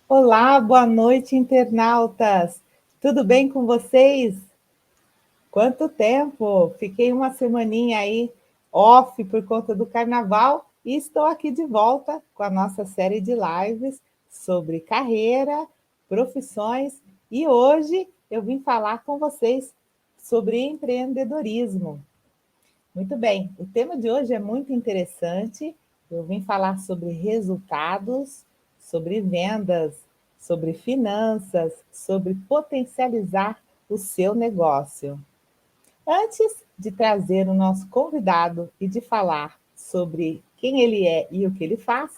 Olá, boa noite, internautas. Tudo bem com vocês? Quanto tempo? Fiquei uma semaninha aí off por conta do carnaval e estou aqui de volta com a nossa série de lives sobre carreira, profissões e hoje eu vim falar com vocês sobre empreendedorismo. Muito bem, o tema de hoje é muito interessante. Eu vim falar sobre resultados, sobre vendas, sobre finanças, sobre potencializar o seu negócio. Antes de trazer o nosso convidado e de falar sobre quem ele é e o que ele faz,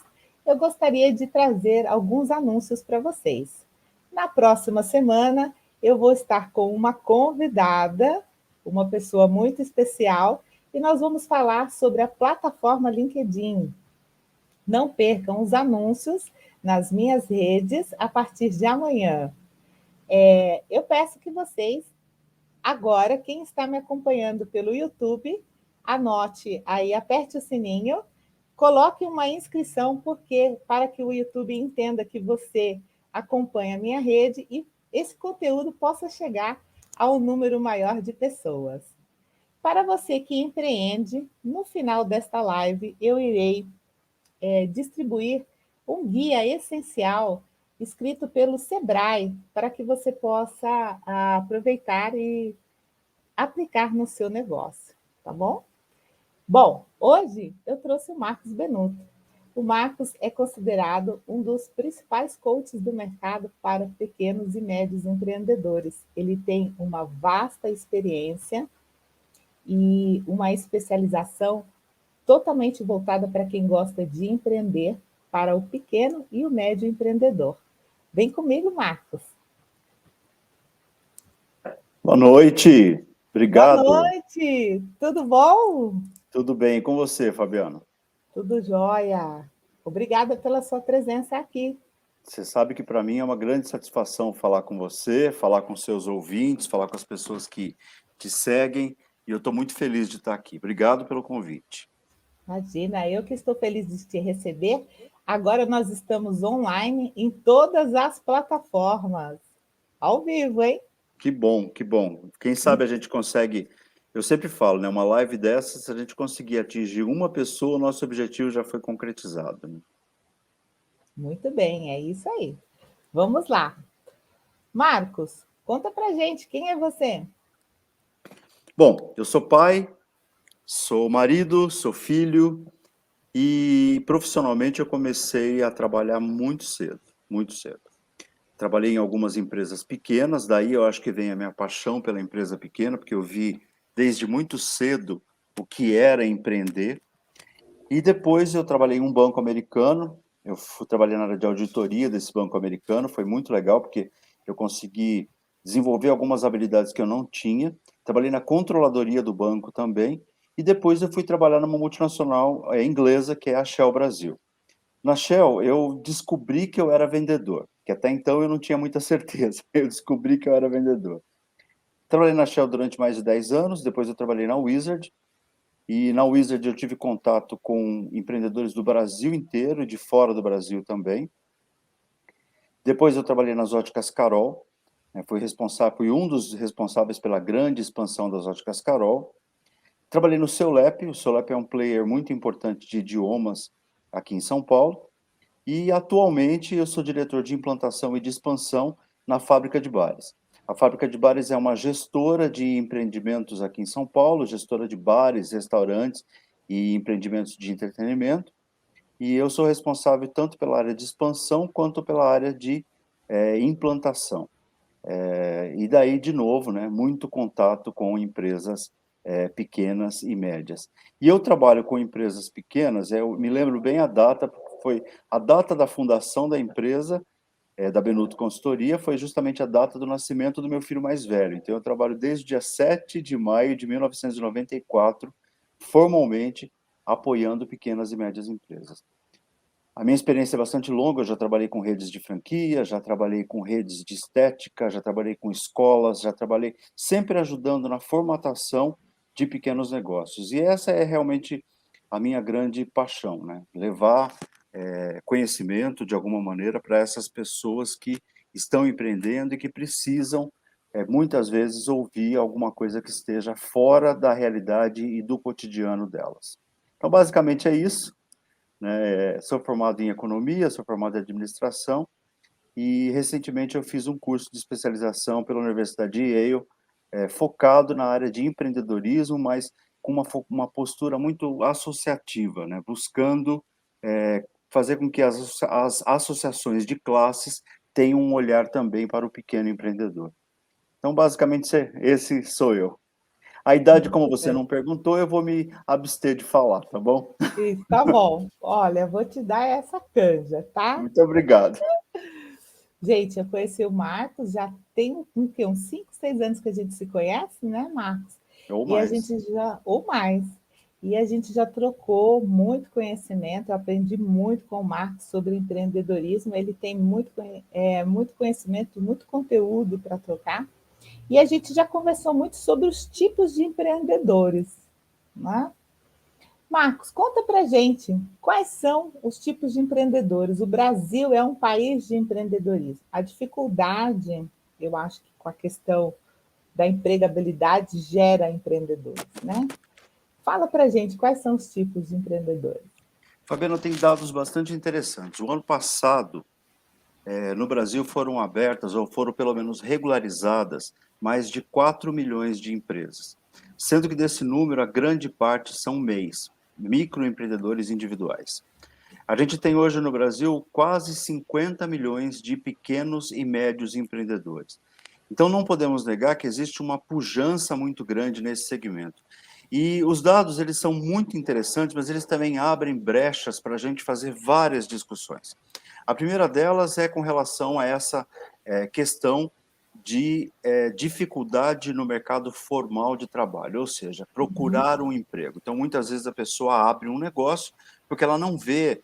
eu gostaria de trazer alguns anúncios para vocês. Na próxima semana, eu vou estar com uma convidada, uma pessoa muito especial, e nós vamos falar sobre a plataforma LinkedIn. Não percam os anúncios nas minhas redes a partir de amanhã. Eu peço que vocês agora, quem está me acompanhando pelo YouTube, anote aí, aperte o sininho, coloque uma inscrição, porque para que o YouTube entenda que você acompanha a minha rede e esse conteúdo possa chegar ao número maior de pessoas. Para você que empreende, no final desta live eu irei distribuir um guia essencial escrito pelo Sebrae para que você possa aproveitar e aplicar no seu negócio, tá bom? Bom, hoje eu trouxe o Marcos Benuto. O Marcos é considerado um dos principais coaches do mercado para pequenos e médios empreendedores. Ele tem uma vasta experiência e uma especialização totalmente voltada para quem gosta de empreender, para o pequeno e o médio empreendedor. Vem comigo, Marcos. Boa noite, Boa obrigado. noite, tudo bom? Tudo bem com você, Fabiano? Tudo jóia. Obrigada pela sua presença aqui. Você sabe que para mim é uma grande satisfação falar com você, falar com seus ouvintes, falar com as pessoas que te seguem, e eu estou muito feliz de estar aqui. Obrigado pelo convite. Imagina, eu que estou feliz de te receber. Agora nós estamos online em todas as plataformas. Ao vivo, hein? Que bom, que bom. Quem sabe a gente consegue, eu sempre falo, né, uma live dessa, se a gente conseguir atingir uma pessoa, o nosso objetivo já foi concretizado, né? Muito bem, é isso aí. Vamos lá. Marcos, conta pra gente, quem é você? Bom, eu sou pai, sou marido, sou filho, e profissionalmente eu comecei a trabalhar muito cedo, muito cedo. Trabalhei em algumas empresas pequenas, daí eu acho que vem a minha paixão pela empresa pequena, porque eu vi desde muito cedo o que era empreender. E depois eu trabalhei em um banco americano, eu fui trabalhar na área de auditoria desse banco americano, foi muito legal, porque eu consegui desenvolver algumas habilidades que eu não tinha. Trabalhei na controladoria do banco também, e depois eu fui trabalhar numa multinacional inglesa, que é a Shell Brasil. Na Shell, eu descobri que eu era vendedor, que até então eu não tinha muita certeza. Eu descobri que eu era vendedor. Trabalhei na Shell durante mais de 10 anos, depois eu trabalhei na Wizard, e na Wizard eu tive contato com empreendedores do Brasil inteiro e de fora do Brasil também. Depois eu trabalhei nas óticas Carol, fui um dos responsáveis pela grande expansão das óticas Carol. Trabalhei no Seulep, o Seulep é um player muito importante de idiomas aqui em São Paulo. E atualmente eu sou diretor de implantação e de expansão na Fábrica de Bares. A Fábrica de Bares é uma gestora de empreendimentos aqui em São Paulo, gestora de bares, restaurantes e empreendimentos de entretenimento. E eu sou responsável tanto pela área de expansão quanto pela área de implantação. E daí, de novo, né, muito contato com empresas pequenas e médias. E eu trabalho com empresas pequenas, eu me lembro bem a data, porque foi a data da fundação da empresa, da Benuto Consultoria, foi justamente a data do nascimento do meu filho mais velho. Então, eu trabalho desde o dia 7 de maio de 1994, formalmente, apoiando pequenas e médias empresas. A minha experiência é bastante longa, eu já trabalhei com redes de franquia, já trabalhei com redes de estética, já trabalhei com escolas, já trabalhei sempre ajudando na formatação de pequenos negócios. E essa é realmente a minha grande paixão, né? Levar conhecimento, de alguma maneira, para essas pessoas que estão empreendendo e que precisam, muitas vezes, ouvir alguma coisa que esteja fora da realidade e do cotidiano delas. Então, basicamente é isso, né? Sou formado em economia, sou formado em administração, e recentemente eu fiz um curso de especialização pela Universidade de Yale, focado na área de empreendedorismo, mas com uma postura muito associativa, né? Buscando fazer com que as associações de classes tenham um olhar também para o pequeno empreendedor. Então, basicamente, esse sou eu. A idade, como você não perguntou, eu vou me abster de falar, tá bom? Isso, tá bom. Olha, vou te dar essa canja, tá? Muito obrigado. Gente, eu conheci o Marcos, já tem uns 5, 6 anos que a gente se conhece, né, Marcos? Ou E a mais. gente já, ou mais, e a gente já trocou muito conhecimento, eu aprendi muito com o Marcos sobre empreendedorismo, ele tem muito conhecimento, muito conteúdo para trocar, e a gente já conversou muito sobre os tipos de empreendedores, né? Marcos, conta para gente quais são os tipos de empreendedores. O Brasil é um país de empreendedorismo. A dificuldade, eu acho que com a questão da empregabilidade gera empreendedores, né? Fala para gente quais são os tipos de empreendedores. Fabiana, tem dados bastante interessantes. O ano passado, no Brasil foram abertas, ou foram pelo menos regularizadas, mais de 4 milhões de empresas. Sendo que desse número, a grande parte são MEIs, microempreendedores individuais. A gente tem hoje no Brasil quase 50 milhões de pequenos e médios empreendedores. Então, não podemos negar que existe uma pujança muito grande nesse segmento. E os dados, eles são muito interessantes, mas eles também abrem brechas para a gente fazer várias discussões. A primeira delas é com relação a essa questão de dificuldade no mercado formal de trabalho, ou seja, procurar um emprego. Então, muitas vezes a pessoa abre um negócio porque ela não vê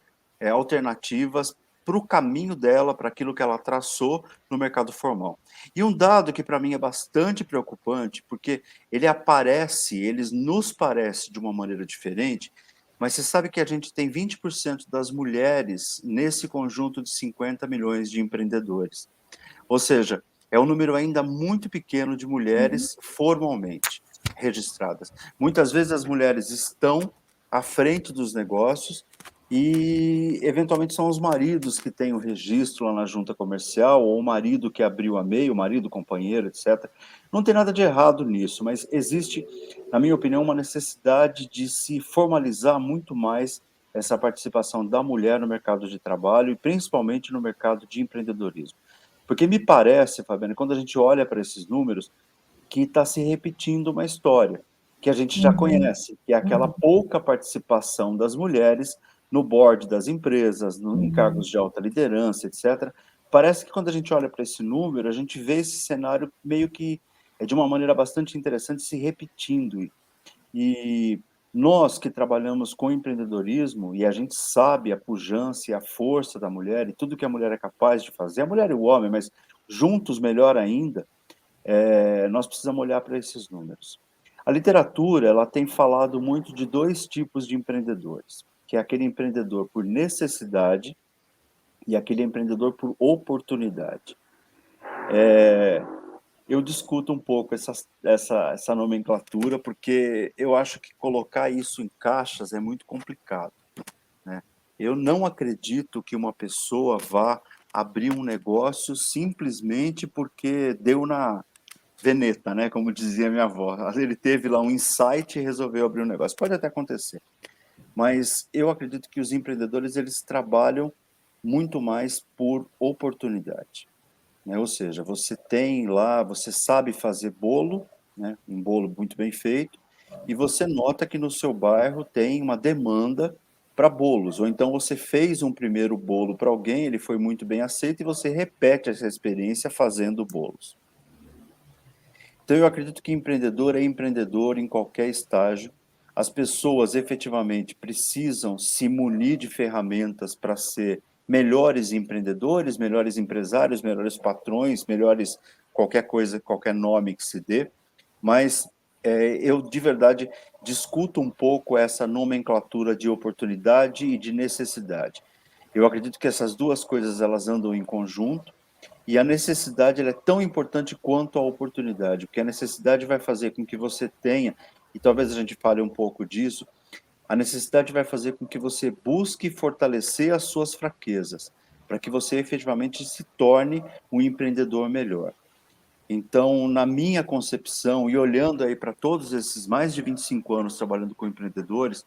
alternativas para o caminho dela, para aquilo que ela traçou no mercado formal. E um dado que para mim é bastante preocupante, porque ele nos parece de uma maneira diferente, mas você sabe que a gente tem 20% das mulheres nesse conjunto de 50 milhões de empreendedores. Ou seja, é um número ainda muito pequeno de mulheres formalmente registradas. Muitas vezes as mulheres estão à frente dos negócios e, eventualmente, são os maridos que têm o registro lá na junta comercial, ou o marido que abriu a MEI, o marido, o companheiro, etc. Não tem nada de errado nisso, mas existe, na minha opinião, uma necessidade de se formalizar muito mais essa participação da mulher no mercado de trabalho e, principalmente, no mercado de empreendedorismo. Porque me parece, Fabiana, quando a gente olha para esses números, que está se repetindo uma história que a gente já Uhum, conhece, que é aquela uhum, pouca participação das mulheres no board das empresas, em uhum. cargos de alta liderança, etc. Parece que quando a gente olha para esse número, a gente vê esse cenário meio que de uma maneira bastante interessante se repetindo. E nós que trabalhamos com empreendedorismo, e a gente sabe a pujança e a força da mulher, e tudo que a mulher é capaz de fazer, a mulher e o homem, mas juntos melhor ainda, nós precisamos olhar para esses números. A literatura, ela tem falado muito de dois tipos de empreendedores, que é aquele empreendedor por necessidade e aquele empreendedor por oportunidade. Eu discuto um pouco essa nomenclatura, porque eu acho que colocar isso em caixas é muito complicado, né? Eu não acredito que uma pessoa vá abrir um negócio simplesmente porque deu na veneta, né? Como dizia minha avó. Ele teve lá um insight e resolveu abrir um negócio. Pode até acontecer, mas eu acredito que os empreendedores, eles trabalham muito mais por oportunidade, né? Ou seja, você tem lá, você sabe fazer bolo, né? Um bolo muito bem feito, e você nota que no seu bairro tem uma demanda para bolos, ou então você fez um primeiro bolo para alguém, ele foi muito bem aceito, e você repete essa experiência fazendo bolos. Então, eu acredito que empreendedor é empreendedor em qualquer estágio. As pessoas efetivamente precisam se munir de ferramentas para ser melhores empreendedores, melhores empresários, melhores patrões, melhores qualquer coisa, qualquer nome que se dê. Mas eu, de verdade, discuto um pouco essa nomenclatura de oportunidade e de necessidade. Eu acredito que essas duas coisas elas andam em conjunto e a necessidade ela é tão importante quanto a oportunidade, porque a necessidade vai fazer com que você tenha, e talvez a gente fale um pouco disso, a necessidade vai fazer com que você busque fortalecer as suas fraquezas, para que você efetivamente se torne um empreendedor melhor. Então, na minha concepção, e olhando aí para todos esses mais de 25 anos trabalhando com empreendedores,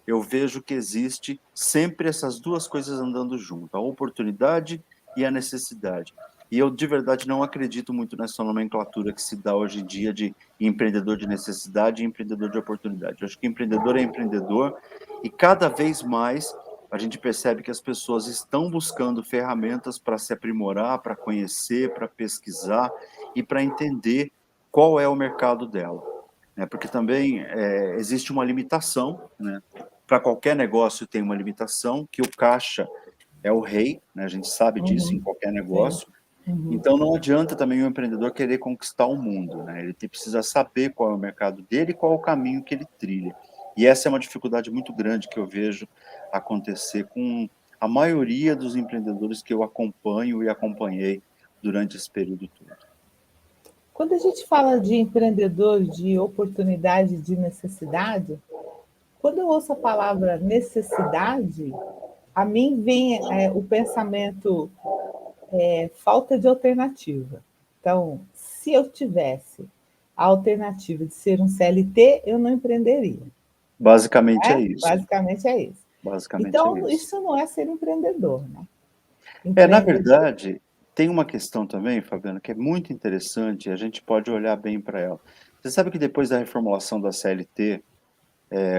eu vejo que existe sempre essas duas coisas andando junto, a oportunidade e a necessidade. E eu, de verdade, não acredito muito nessa nomenclatura que se dá hoje em dia de empreendedor de necessidade e empreendedor de oportunidade. Eu acho que empreendedor é empreendedor e cada vez mais a gente percebe que as pessoas estão buscando ferramentas para se aprimorar, para conhecer, para pesquisar e para entender qual é o mercado dela. Porque também existe uma limitação, né? Para qualquer negócio tem uma limitação, que o caixa é o rei, né? A gente sabe disso em Uhum. qualquer Sim. negócio. Uhum. Então não adianta também o empreendedor querer conquistar o mundo, né? Ele precisa saber qual é o mercado dele e qual é o caminho que ele trilha. E essa é uma dificuldade muito grande que eu vejo acontecer com a maioria dos empreendedores que eu acompanho e acompanhei durante esse período todo. Quando a gente fala de empreendedor, de oportunidade, de necessidade, quando eu ouço a palavra necessidade, a mim vem o pensamento falta de alternativa. Então, se eu tivesse a alternativa de ser um CLT, eu não empreenderia. Basicamente é Né? isso. Basicamente é isso. Basicamente é Então, isso. isso não é ser empreendedor, né? Na Empreendedor. verdade, tem uma questão também, Fabiana, que é muito interessante, e a gente pode olhar bem para ela. Você sabe que depois da reformulação da CLT,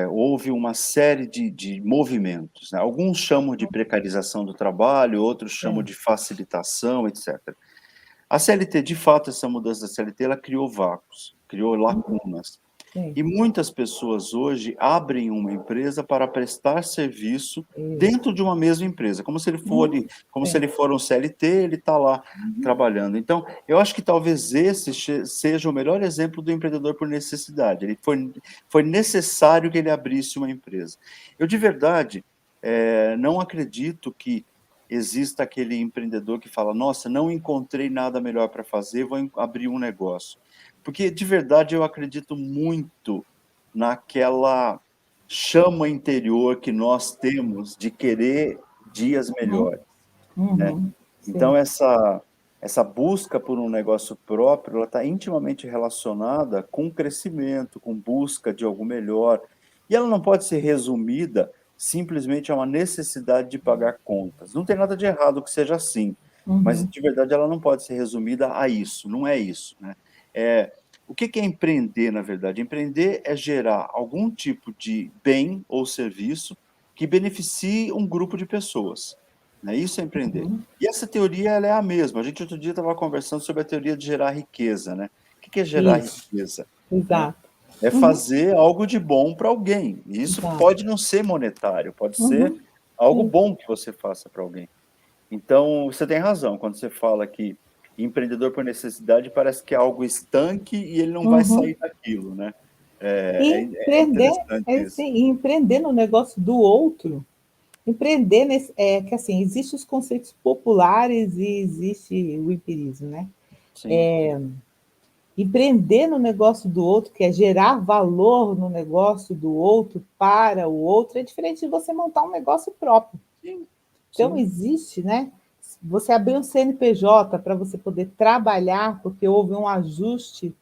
houve uma série de movimentos, né? Alguns chamam de precarização do trabalho, outros chamam Sim, de facilitação, etc. A CLT, de fato, essa mudança da CLT, ela criou vácuos, criou lacunas. sim. E muitas pessoas hoje abrem uma empresa para prestar serviço Isso. dentro de uma mesma empresa, como se ele for, como se Sim. ele for um CLT, ele está lá trabalhando. Então, eu acho que talvez esse seja o melhor exemplo do empreendedor por necessidade. Ele foi necessário que ele abrisse uma empresa. Eu, de verdade, não acredito que exista aquele empreendedor que fala, nossa, não encontrei nada melhor para fazer, vou abrir um negócio. Porque, de verdade, eu acredito muito naquela chama interior que nós temos de querer dias Uhum. melhores, né? Uhum. Então, Sim. essa busca por um negócio próprio, ela está intimamente relacionada com crescimento, com busca de algo melhor. E ela não pode ser resumida simplesmente a uma necessidade de pagar contas. Não tem nada de errado que seja assim, mas, Uhum. de verdade, ela não pode ser resumida a isso, não é isso, né? É, o que é empreender, na verdade? Empreender é gerar algum tipo de bem ou serviço que beneficie um grupo de pessoas, né? Isso é empreender. E essa teoria ela é a mesma. A gente outro dia estava conversando sobre a teoria de gerar riqueza, né? O que é gerar Isso. riqueza, né? Exato. É Uhum. fazer algo de bom para alguém. E isso Exato. pode não ser monetário, pode ser Uhum. algo Sim. bom que você faça para alguém. Então, você tem razão quando você fala que empreendedor por necessidade parece que é algo estanque e ele não vai Uhum. sair daquilo, né? E É empreender, interessante isso. assim, e empreender no negócio do outro, empreender que assim, existem os conceitos populares e existe o empirismo, né? Sim, Empreender no negócio do outro, que é gerar valor no negócio do outro para o outro, é diferente de você montar um negócio próprio. sim, Então, sim, existe, né? Você abrir um CNPJ para você poder trabalhar, porque houve um ajuste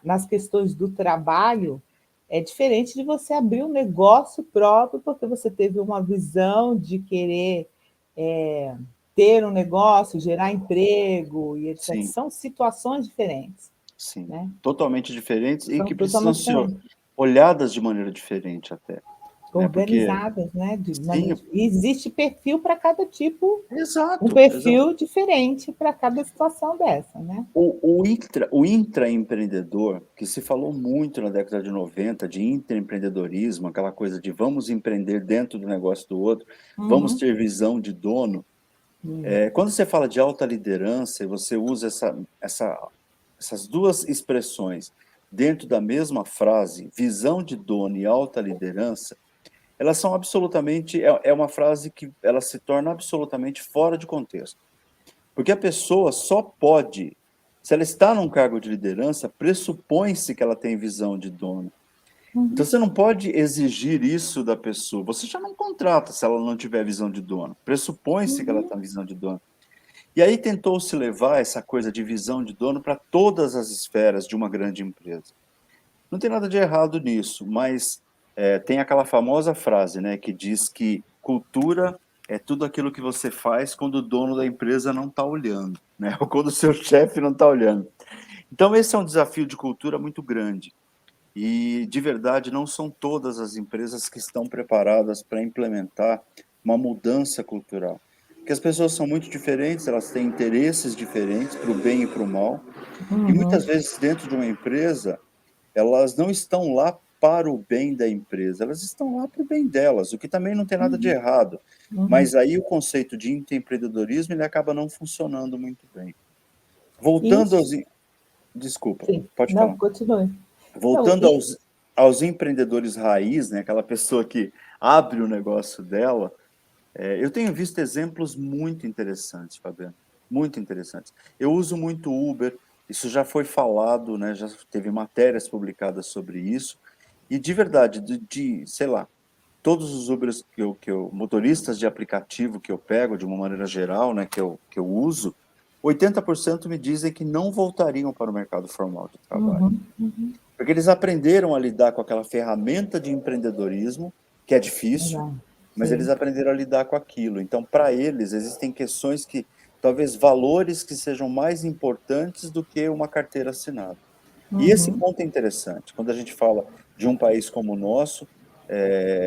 nas questões do trabalho, é diferente de você abrir um negócio próprio, porque você teve uma visão de querer ter um negócio, gerar emprego e etc. sim, São situações diferentes, sim. né? Totalmente diferentes e São que precisam totalmente ser diferentes. olhadas de maneira diferente até, né? Porque Organizadas, né? De sim, maneira... E existe perfil para cada tipo, um exato, exato. perfil diferente para cada situação dessa, né? O intraempreendedor, que se falou muito na década de 90 de intraempreendedorismo, aquela coisa de vamos empreender dentro do negócio do outro, vamos Uhum. ter visão de dono. Quando você fala de alta liderança e você usa essas duas expressões dentro da mesma frase, visão de dono e alta liderança, elas são absolutamente, é uma frase que ela se torna absolutamente fora de contexto. Porque a pessoa só pode, se ela está num cargo de liderança, pressupõe-se que ela tem visão de dono. Então Uhum. você não pode exigir isso da pessoa. Você já não contrata se ela não tiver visão de dono. Pressupõe-se que ela Uhum. tem visão de dono. E aí tentou-se levar essa coisa de visão de dono para todas as esferas de uma grande empresa. Não tem nada de errado nisso, mas tem aquela famosa frase, né, que diz que cultura é tudo aquilo que você faz quando o dono da empresa não está olhando, né, ou quando o seu chefe não está olhando. Então esse é um desafio de cultura muito grande. E, de verdade, não são todas as empresas que estão preparadas para implementar uma mudança cultural. Porque as pessoas são muito diferentes, elas têm interesses diferentes para o bem e para o mal. E muitas Uhum. vezes, dentro de uma empresa, elas não estão lá para o bem da empresa, elas estão lá para o bem delas, o que também não tem nada de Uhum. errado. Uhum. Mas aí o conceito de empreendedorismo ele acaba não funcionando muito bem. Voltando Isso, aos. Desculpa, sim. pode Não, falar. continue. Não, Voltando aos empreendedores raiz, né, aquela pessoa que abre o negócio dela, eu tenho visto exemplos muito interessantes, Fabiano, muito interessantes. Eu uso muito Uber, isso já foi falado, né, já teve matérias publicadas sobre isso, e de verdade, sei lá, todos os Ubers motoristas de aplicativo que eu pego, de uma maneira geral, né, que eu uso, 80% me dizem que não voltariam para o mercado formal de trabalho. uhum, uhum. Porque eles aprenderam a lidar com aquela ferramenta de empreendedorismo, que é difícil, Legal. mas eles Sim. aprenderam a lidar com aquilo. Então, para eles, existem questões que, talvez valores que sejam mais importantes do que uma carteira assinada. E esse Uhum. ponto é interessante, quando a gente fala de um país como o nosso,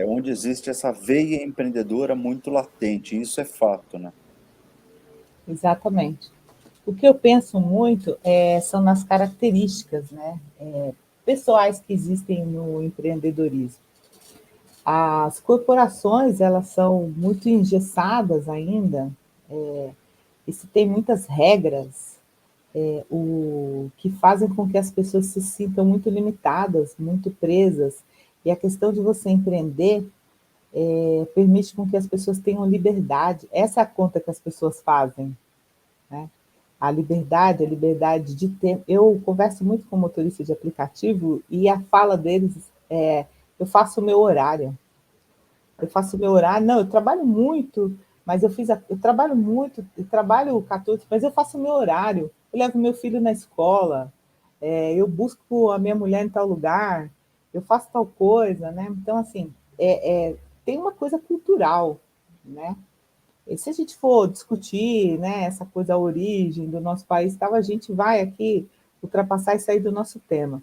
onde existe essa veia empreendedora muito latente, isso é fato, né? Exatamente. O que eu penso muito são nas características, né, pessoais que existem no empreendedorismo. As corporações, elas são muito engessadas ainda, e se tem muitas regras, o que fazem com que as pessoas se sintam muito limitadas, muito presas. E a questão de você empreender permite com que as pessoas tenham liberdade. Essa é a conta que as pessoas fazem, né? A liberdade de ter. Eu converso muito com motorista de aplicativo e a fala deles é: eu faço o meu horário. Eu faço o meu horário. Não, eu trabalho muito, mas eu trabalho muito, eu trabalho 14, mas eu faço o meu horário. Eu levo meu filho na escola, eu busco a minha mulher em tal lugar, eu faço tal coisa, né? Então, assim, tem uma coisa cultural, né? E se a gente for discutir, né, essa coisa, a origem do nosso país, tal, a gente vai aqui ultrapassar e sair do nosso tema.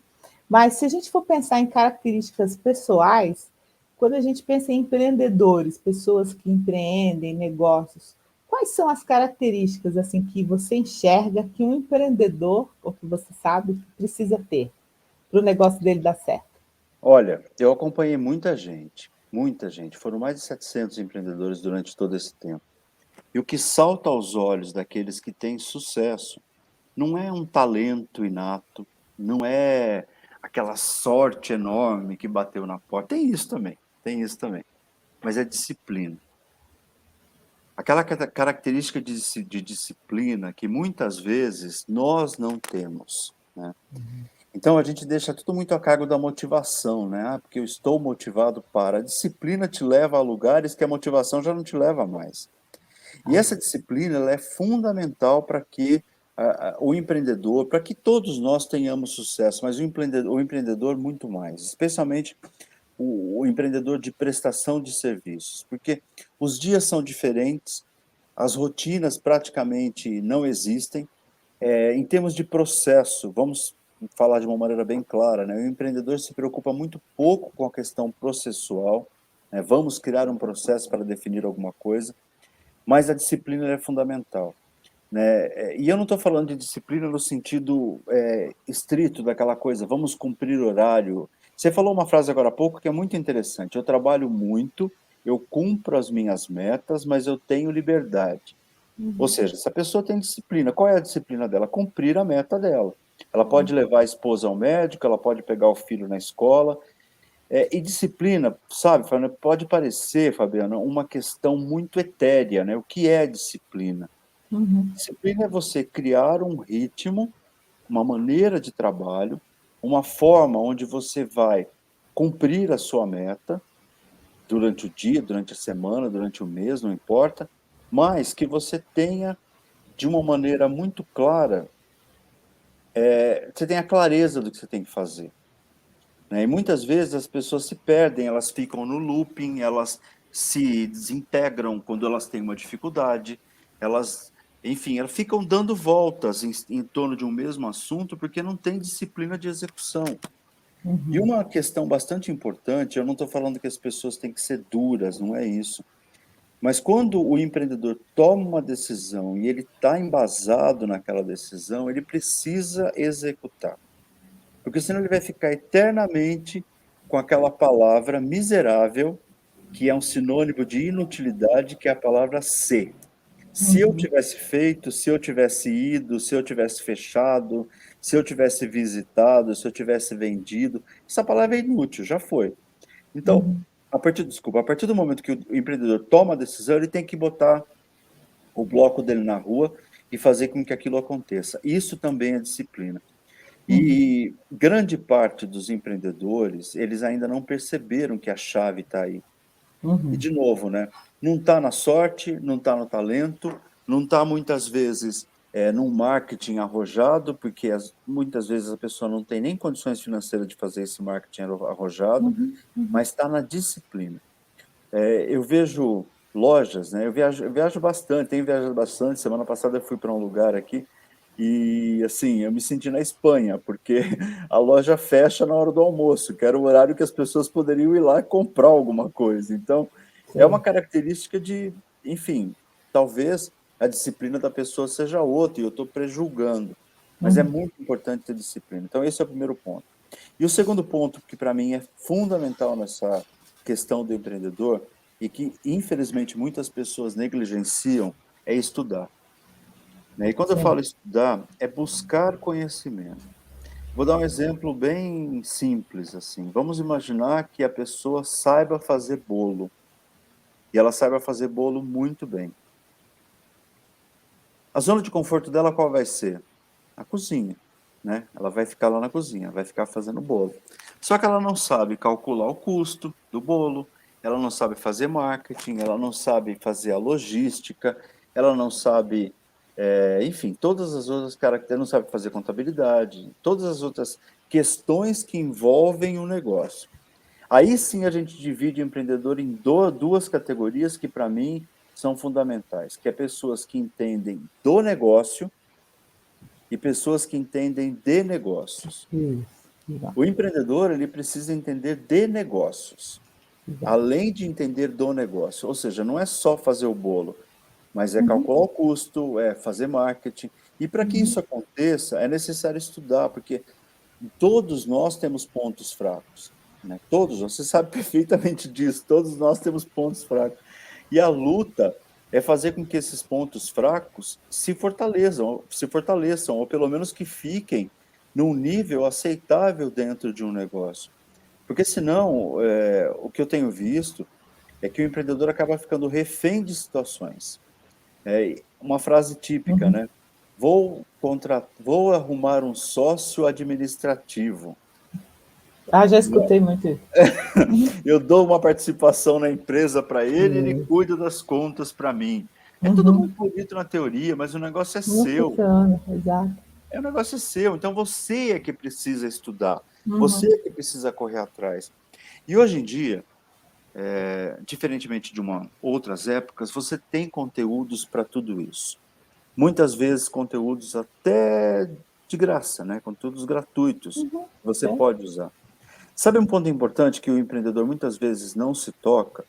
Mas se a gente for pensar em características pessoais, quando a gente pensa em empreendedores, pessoas que empreendem negócios, quais são as características assim que você enxerga que um empreendedor, ou que você sabe que precisa ter para o negócio dele dar certo? Olha, eu acompanhei muita gente, foram mais de 700 empreendedores durante todo esse tempo. E o que salta aos olhos daqueles que têm sucesso não é um talento inato, não é aquela sorte enorme que bateu na porta. Tem isso também, mas é disciplina. Aquela característica de disciplina que muitas vezes nós não temos, né? Então a gente deixa tudo muito a cargo da motivação, né? Ah, porque eu estou motivado para. A disciplina te leva a lugares que a motivação já não te leva mais. E essa disciplina ela é fundamental para que o empreendedor, para que todos nós tenhamos sucesso, mas o empreendedor muito mais, especialmente o empreendedor de prestação de serviços, porque os dias são diferentes, as rotinas praticamente não existem. Em termos de processo, vamos falar de uma maneira bem clara, né? O empreendedor se preocupa muito pouco com a questão processual, né? Vamos criar um processo para definir alguma coisa, mas a disciplina é fundamental, né? E eu não estou falando de disciplina no sentido estrito daquela coisa, vamos cumprir horário. Você falou uma frase agora há pouco que é muito interessante. Eu trabalho muito, eu cumpro as minhas metas, mas eu tenho liberdade. Ou seja, se a pessoa tem disciplina, qual é a disciplina dela? Cumprir a meta dela. Ela pode levar a esposa ao médico, ela pode pegar o filho na escola, E disciplina, sabe, pode parecer, Fabiana, uma questão muito etérea, né? O que é disciplina? Uhum. Disciplina é você criar um ritmo, uma maneira de trabalho, uma forma onde você vai cumprir a sua meta durante o dia, durante a semana, durante o mês, não importa, mas que você tenha de uma maneira muito clara, você tenha clareza do que você tem que fazer, né? E muitas vezes as pessoas se perdem, elas ficam no looping, elas se desintegram quando elas têm uma dificuldade, elas, enfim, elas ficam dando voltas em torno de um mesmo assunto porque não tem disciplina de execução. E Uhum. uma questão bastante importante, eu não estou falando que as pessoas têm que ser duras, não é isso. Mas quando o empreendedor toma uma decisão e ele está embasado naquela decisão, ele precisa executar. Porque senão ele vai ficar eternamente com aquela palavra miserável, que é um sinônimo de inutilidade, que é a palavra se. Se eu Uhum. tivesse feito, se eu tivesse ido, se eu tivesse fechado, se eu tivesse visitado, se eu tivesse vendido, essa palavra é inútil, já foi. Então, Uhum. a partir do momento que o empreendedor toma a decisão, ele tem que botar o bloco dele na rua e fazer com que aquilo aconteça. Isso também é disciplina. Uhum. E grande parte dos empreendedores, eles ainda não perceberam que a chave está aí. E, Uhum. de novo, né? Não está na sorte, não está no talento, não está muitas vezes num marketing arrojado, porque muitas vezes a pessoa não tem nem condições financeiras de fazer esse marketing arrojado, Uhum. Uhum. mas está na disciplina. Eu vejo lojas, né? Eu viajo bastante, tenho viajado bastante. Semana passada eu fui para um lugar aqui e, assim, eu me senti na Espanha, porque a loja fecha na hora do almoço, que era o horário que as pessoas poderiam ir lá e comprar alguma coisa. Então, é uma Sim. característica de, enfim, talvez a disciplina da pessoa seja outra e eu estou prejulgando, mas é Uhum. muito importante ter disciplina. Então, esse é o primeiro ponto. E o segundo ponto, que para mim é fundamental nessa questão do empreendedor, e que infelizmente muitas pessoas negligenciam, é estudar, né? E quando eu Sim. falo estudar, é buscar conhecimento. Vou dar um exemplo bem simples assim. Vamos imaginar que a pessoa saiba fazer bolo, e ela saiba fazer bolo muito bem. A zona de conforto dela qual vai ser? A cozinha, né? Ela vai ficar lá na cozinha, vai ficar fazendo bolo. Só que ela não sabe calcular o custo do bolo, ela não sabe fazer marketing, ela não sabe fazer a logística, ela não sabe, enfim, todas as outras características, não sabe fazer contabilidade, todas as outras questões que envolvem o negócio. Aí sim a gente divide o empreendedor em duas categorias que para mim são fundamentais, que é pessoas que entendem do negócio e pessoas que entendem de negócios. Isso. Exato. O empreendedor, ele precisa entender de negócios, Exato. além de entender do negócio. Ou seja, não é só fazer o bolo, mas é Uhum. calcular o custo, é fazer marketing. E para que Uhum. isso aconteça, é necessário estudar, porque todos nós temos pontos fracos, né? Todos, você sabe perfeitamente disso, todos nós temos pontos fracos. E a luta é fazer com que esses pontos fracos se fortaleçam, ou pelo menos que fiquem num nível aceitável dentro de um negócio. Porque senão, o que eu tenho visto é que o empreendedor acaba ficando refém de situações. Uma frase típica, Uhum. né? Vou arrumar um sócio administrativo. Ah, já Não. escutei muito isso. Uhum. Eu dou uma participação na empresa para ele Isso. cuida das contas para mim. É tudo Uhum. muito bonito na teoria, mas o negócio é Não seu. funciona, exato. O negócio é seu. Então você é que precisa estudar. Você Uhum. é que precisa correr atrás. E hoje em dia, diferentemente de outras épocas, você tem conteúdos para tudo isso. Muitas vezes conteúdos até de graça, né? Conteúdos gratuitos Uhum. você Sim. pode usar. Sabe um ponto importante que o empreendedor muitas vezes não se toca?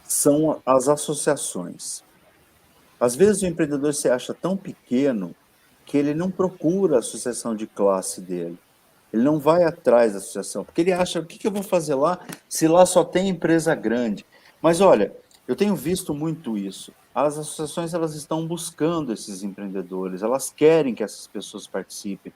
São as associações. Às vezes o empreendedor se acha tão pequeno que ele não procura a associação de classe dele. Ele não vai atrás da associação, porque ele acha, o que eu vou fazer lá se lá só tem empresa grande? Mas olha, eu tenho visto muito isso. As associações elas estão buscando esses empreendedores, elas querem que essas pessoas participem.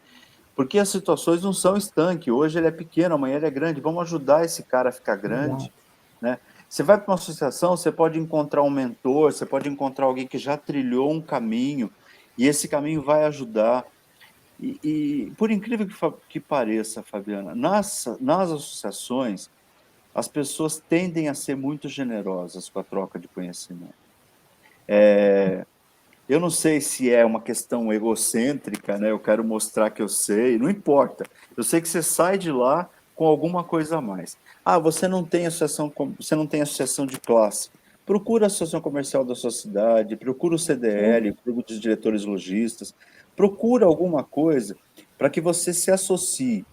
Porque as situações não são estanques. Hoje ele é pequeno, amanhã ele é grande. Vamos ajudar esse cara a ficar grande, Exato. né? Você vai para uma associação, você pode encontrar um mentor, você pode encontrar alguém que já trilhou um caminho, e esse caminho vai ajudar. E por incrível que pareça, Fabiana, nas associações, as pessoas tendem a ser muito generosas com a troca de conhecimento. Eu não sei se é uma questão egocêntrica, né? Eu quero mostrar que eu sei, não importa. Eu sei que você sai de lá com alguma coisa a mais. Ah, você não tem associação de classe. Procura a associação comercial da sua cidade, procura o CDL, procura os diretores lojistas, procura alguma coisa para que você se associe.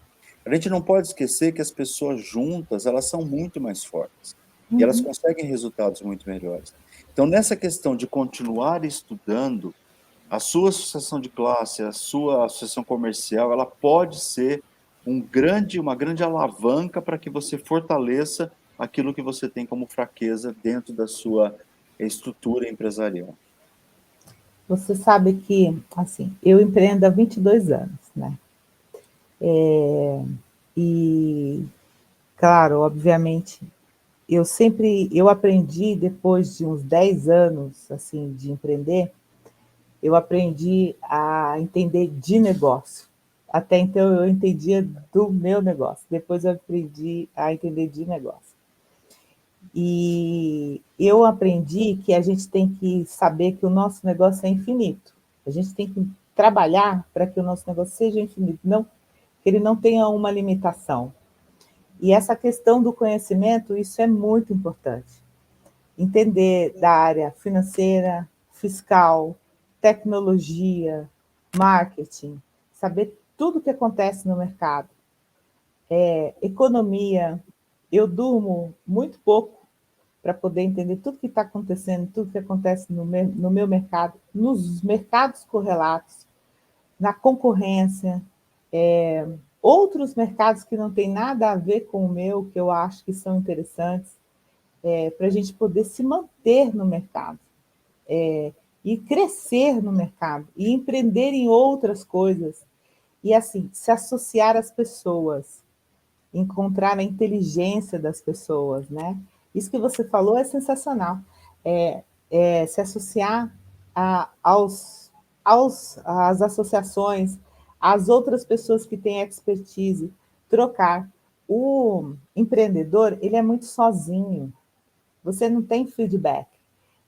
A gente não pode esquecer que as pessoas juntas, elas são muito mais fortes e elas Uhum. conseguem resultados muito melhores. Então, nessa questão de continuar estudando, a sua associação de classe, a sua associação comercial, ela pode ser uma grande alavanca para que você fortaleça aquilo que você tem como fraqueza dentro da sua estrutura empresarial. Você sabe que, assim, eu empreendo há 22 anos, né? E, claro, obviamente, eu aprendi depois de uns 10 anos, assim, de empreender, eu aprendi a entender de negócio. Até então eu entendia do meu negócio, depois eu aprendi a entender de negócio. E eu aprendi que a gente tem que saber que o nosso negócio é infinito. A gente tem que trabalhar para que o nosso negócio seja infinito, não que ele não tenha uma limitação. E essa questão do conhecimento, isso é muito importante. Entender da área financeira, fiscal, tecnologia, marketing, saber tudo o que acontece no mercado, economia. Eu durmo muito pouco para poder entender tudo que está acontecendo, tudo que acontece no meu mercado, nos mercados correlatos, na concorrência, outros mercados que não têm nada a ver com o meu, que eu acho que são interessantes, para a gente poder se manter no mercado, e crescer no mercado, e empreender em outras coisas, e assim, se associar às pessoas, encontrar a inteligência das pessoas, né? Isso que você falou é sensacional. Se associar às associações, às outras pessoas que têm expertise, trocar. O empreendedor, ele é muito sozinho. Você não tem feedback.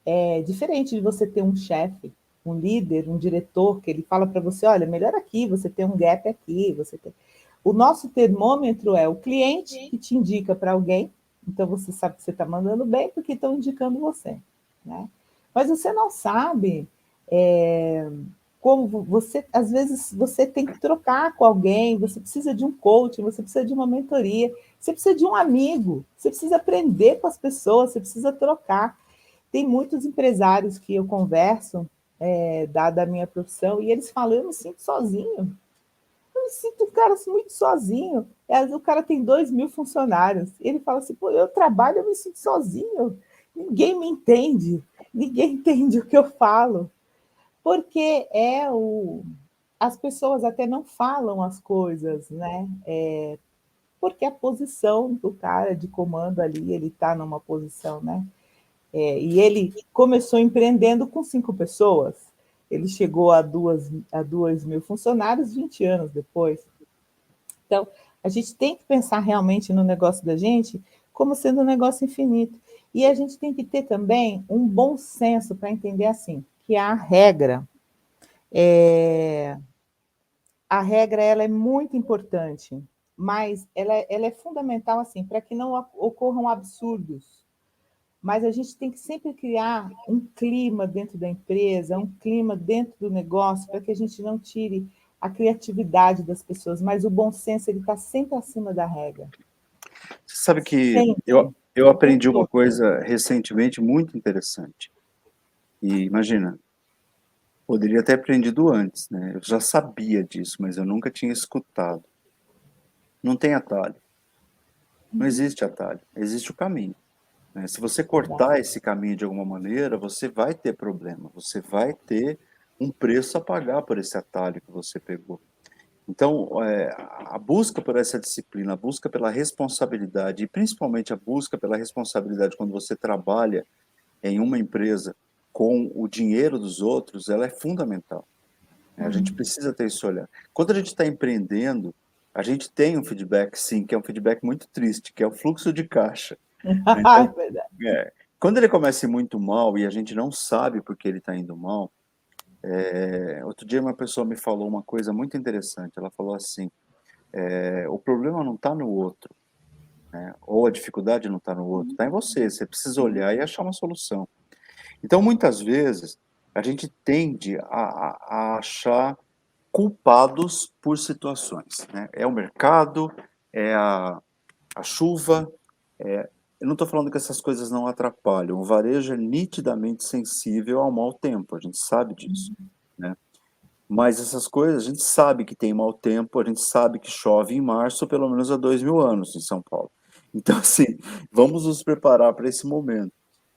É diferente de você ter um chefe, um líder, um diretor, que ele fala para você, olha, melhor aqui, você tem um gap aqui, você tem... O nosso termômetro é o cliente que te indica para alguém, então você sabe que você está mandando bem porque estão indicando você, né? Mas você não sabe como você, às vezes, você tem que trocar com alguém, você precisa de um coaching, você precisa de uma mentoria, você precisa de um amigo, você precisa aprender com as pessoas, você precisa trocar. Tem muitos empresários que eu converso, dada a minha profissão, e eles falam, eu me sinto sozinho. Eu me sinto um cara muito sozinho. O cara tem 2.000 funcionários. Ele fala assim, pô, eu trabalho, eu me sinto sozinho. Ninguém me entende. Ninguém entende o que eu falo. Porque as pessoas até não falam as coisas, né? Porque a posição do cara de comando ali, ele está numa posição, né? E ele começou empreendendo com 5 pessoas. Ele chegou a 2.000 funcionários 20 anos depois. Então, a gente tem que pensar realmente no negócio da gente como sendo um negócio infinito. E a gente tem que ter também um bom senso para entender assim, que é, a regra ela é muito importante, mas ela é fundamental assim para que não ocorram absurdos. Mas a gente tem que sempre criar um clima dentro da empresa, um clima dentro do negócio, para que a gente não tire a criatividade das pessoas, mas o bom senso ele está sempre acima da regra. Você sabe que Sempre, eu o tempo aprendi uma todo. coisa recentemente muito interessante. E imagina, poderia ter aprendido antes, né? Eu já sabia disso, mas eu nunca tinha escutado. Não tem atalho. Não existe atalho. Existe o caminho, né? Se você cortar esse caminho de alguma maneira, você vai ter problema. Você vai ter um preço a pagar por esse atalho que você pegou. Então, a busca por essa disciplina, a busca pela responsabilidade, e principalmente a busca pela responsabilidade quando você trabalha em uma empresa com o dinheiro dos outros, ela é fundamental. Né? A gente precisa ter esse olhar. Quando a gente está empreendendo, a gente tem um feedback, sim, que é um feedback muito triste, que é o fluxo de caixa. Né? É Então, verdade. quando ele começa a ir muito mal e a gente não sabe por que ele está indo mal, outro dia uma pessoa me falou uma coisa muito interessante. Ela falou assim: o problema não está no outro, né? Ou a dificuldade não está no outro, está em você. Você precisa olhar e achar uma solução. Então, muitas vezes, a gente tende a achar culpados por situações, né? É o mercado, é a chuva. Eu não estou falando que essas coisas não atrapalham. O varejo é nitidamente sensível ao mau tempo, a gente sabe disso, né? Mas essas coisas, a gente sabe que tem mau tempo, a gente sabe que chove em março, pelo menos há 2000 anos em São Paulo. Então, assim, vamos nos preparar para esse momento.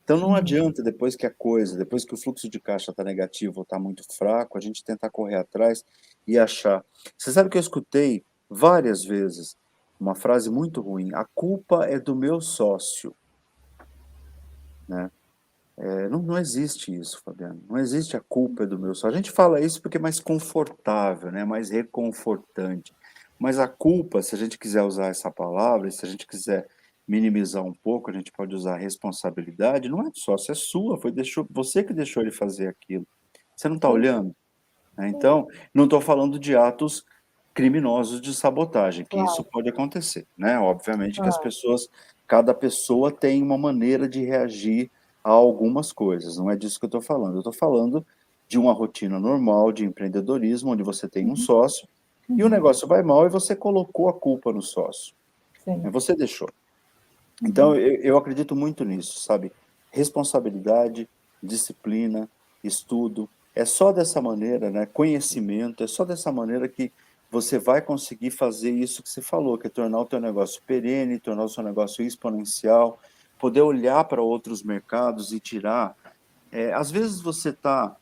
Então, não adianta, depois que o fluxo de caixa está negativo ou está muito fraco, a gente tentar correr atrás e achar. Você sabe que eu escutei várias vezes uma frase muito ruim: a culpa é do meu sócio, né? Não existe isso, Fabiano. Não existe a culpa é do meu sócio. A gente fala isso porque é mais confortável, né? Mais reconfortante. Mas a culpa, se a gente quiser usar essa palavra, e se a gente quiser minimizar um pouco, a gente pode usar responsabilidade, não é do sócio, é sua. Você que deixou ele fazer aquilo. Você não está Sim, olhando? Né? sim, Então, não estou falando de atos criminosos de sabotagem, que isso claro, pode acontecer, né? Obviamente que claro. cada pessoa tem uma maneira de reagir a algumas coisas, não é disso que eu estou falando. Eu estou falando de uma rotina normal de empreendedorismo, onde você tem um sócio e o negócio vai mal e você colocou a culpa no sócio, né? Sim. Você deixou. Então, eu acredito muito nisso, sabe? Responsabilidade, disciplina, estudo. É só dessa maneira, né? Conhecimento, é só dessa maneira que você vai conseguir fazer isso que você falou, que é tornar o teu negócio perene, tornar o seu negócio exponencial, poder olhar para outros mercados e tirar. Às vezes você está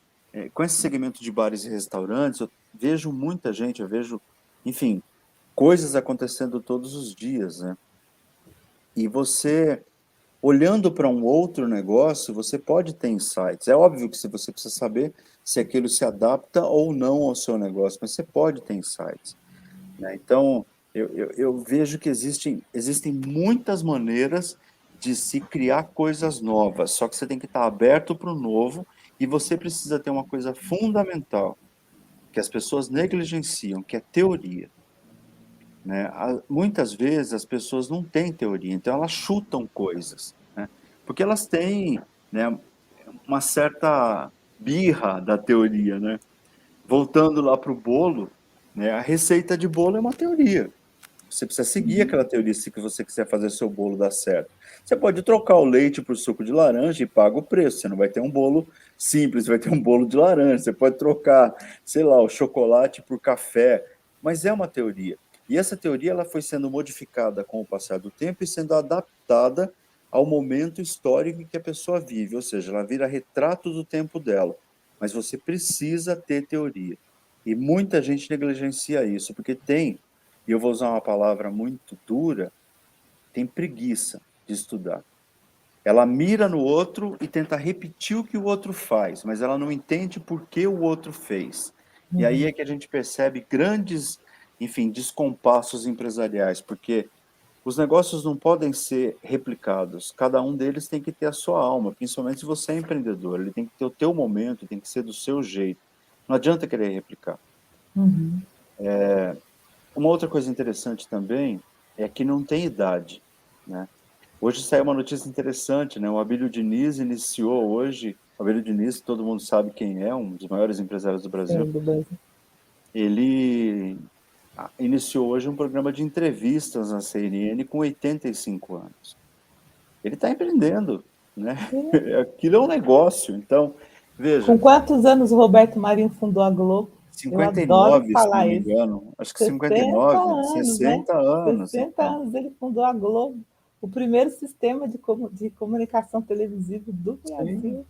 com esse segmento de bares e restaurantes, eu vejo muita gente, eu vejo, enfim, coisas acontecendo todos os dias, né? E você olhando para um outro negócio, você pode ter insights. É óbvio que você precisa saber se aquilo se adapta ou não ao seu negócio, mas você pode ter insights, né? Então, eu vejo que existem muitas maneiras de se criar coisas novas, só que você tem que estar aberto para o novo e você precisa ter uma coisa fundamental que as pessoas negligenciam, que é teoria, né? Muitas vezes as pessoas não têm teoria, então elas chutam coisas, né? Porque elas têm, né, uma certa birra da teoria, né? Voltando lá para o bolo, né, a receita de bolo é uma teoria. Você precisa seguir aquela teoria se você quiser fazer seu bolo dar certo. Você pode trocar o leite por suco de laranja e paga o preço. Você não vai ter um bolo simples, vai ter um bolo de laranja. Você pode trocar, sei lá, o chocolate por café. Mas é uma teoria. E essa teoria ela foi sendo modificada com o passar do tempo e sendo adaptada ao momento histórico que a pessoa vive. Ou seja, ela vira retrato do tempo dela. Mas você precisa ter teoria. E muita gente negligencia isso, porque e eu vou usar uma palavra muito dura, tem preguiça de estudar. Ela mira no outro e tenta repetir o que o outro faz, mas ela não entende por que o outro fez. E aí é que a gente percebe grandes, enfim, descompassos empresariais, porque os negócios não podem ser replicados. Cada um deles tem que ter a sua alma, principalmente se você é empreendedor. Ele tem que ter o teu momento, tem que ser do seu jeito. Não adianta querer replicar. Uma outra coisa interessante também é que não tem idade, né? Hoje saiu uma notícia interessante, né? O Abílio Diniz iniciou hoje, o Abílio Diniz, todo mundo sabe quem é, um dos maiores empresários do Brasil. Sim, do Brasil. Ele iniciou hoje um programa de entrevistas na CNN com 85 anos. Ele está empreendendo, né? Sim. Aquilo é um negócio. Então, Com veja, quantos anos o Roberto Marinho fundou a Globo? Eu adoro 59, se não falar me isso. engano, acho que 60 59, anos, né? 60 anos, 60 então. anos ele fundou a Globo, o primeiro sistema de comunicação televisiva do Sim. Brasil.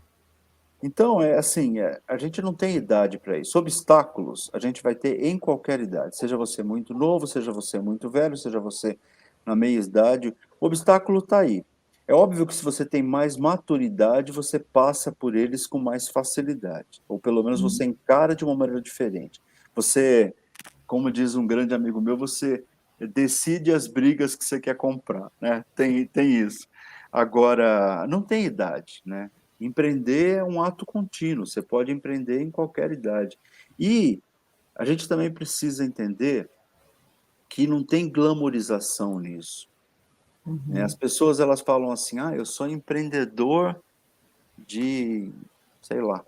Então, é assim, a gente não tem idade para isso. Obstáculos a gente vai ter em qualquer idade, seja você muito novo, seja você muito velho, seja você na meia idade, o obstáculo está aí. É óbvio que se você tem mais maturidade, você passa por eles com mais facilidade, ou pelo menos você encara de uma maneira diferente. Você, como diz um grande amigo meu, você decide as brigas que você quer comprar, né? Tem isso. Agora, não tem idade, né? Empreender é um ato contínuo, você pode empreender em qualquer idade. E a gente também precisa entender que não tem glamorização nisso, né? As pessoas, elas falam assim, ah, eu sou empreendedor de, sei lá,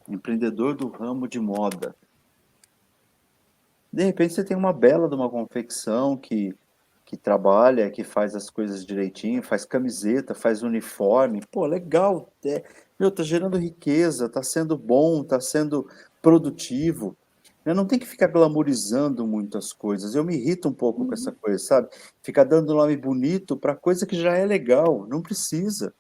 empreendedor do ramo de moda. De repente você tem uma bela de uma confecção que trabalha, que faz as coisas direitinho, faz camiseta, faz uniforme. Pô, legal. Meu, tá gerando riqueza, tá sendo bom, tá sendo produtivo. Né? Não tem que ficar glamorizando muitas coisas. Eu me irrito um pouco com essa coisa, sabe? Ficar dando nome bonito para coisa que já é legal. Não precisa.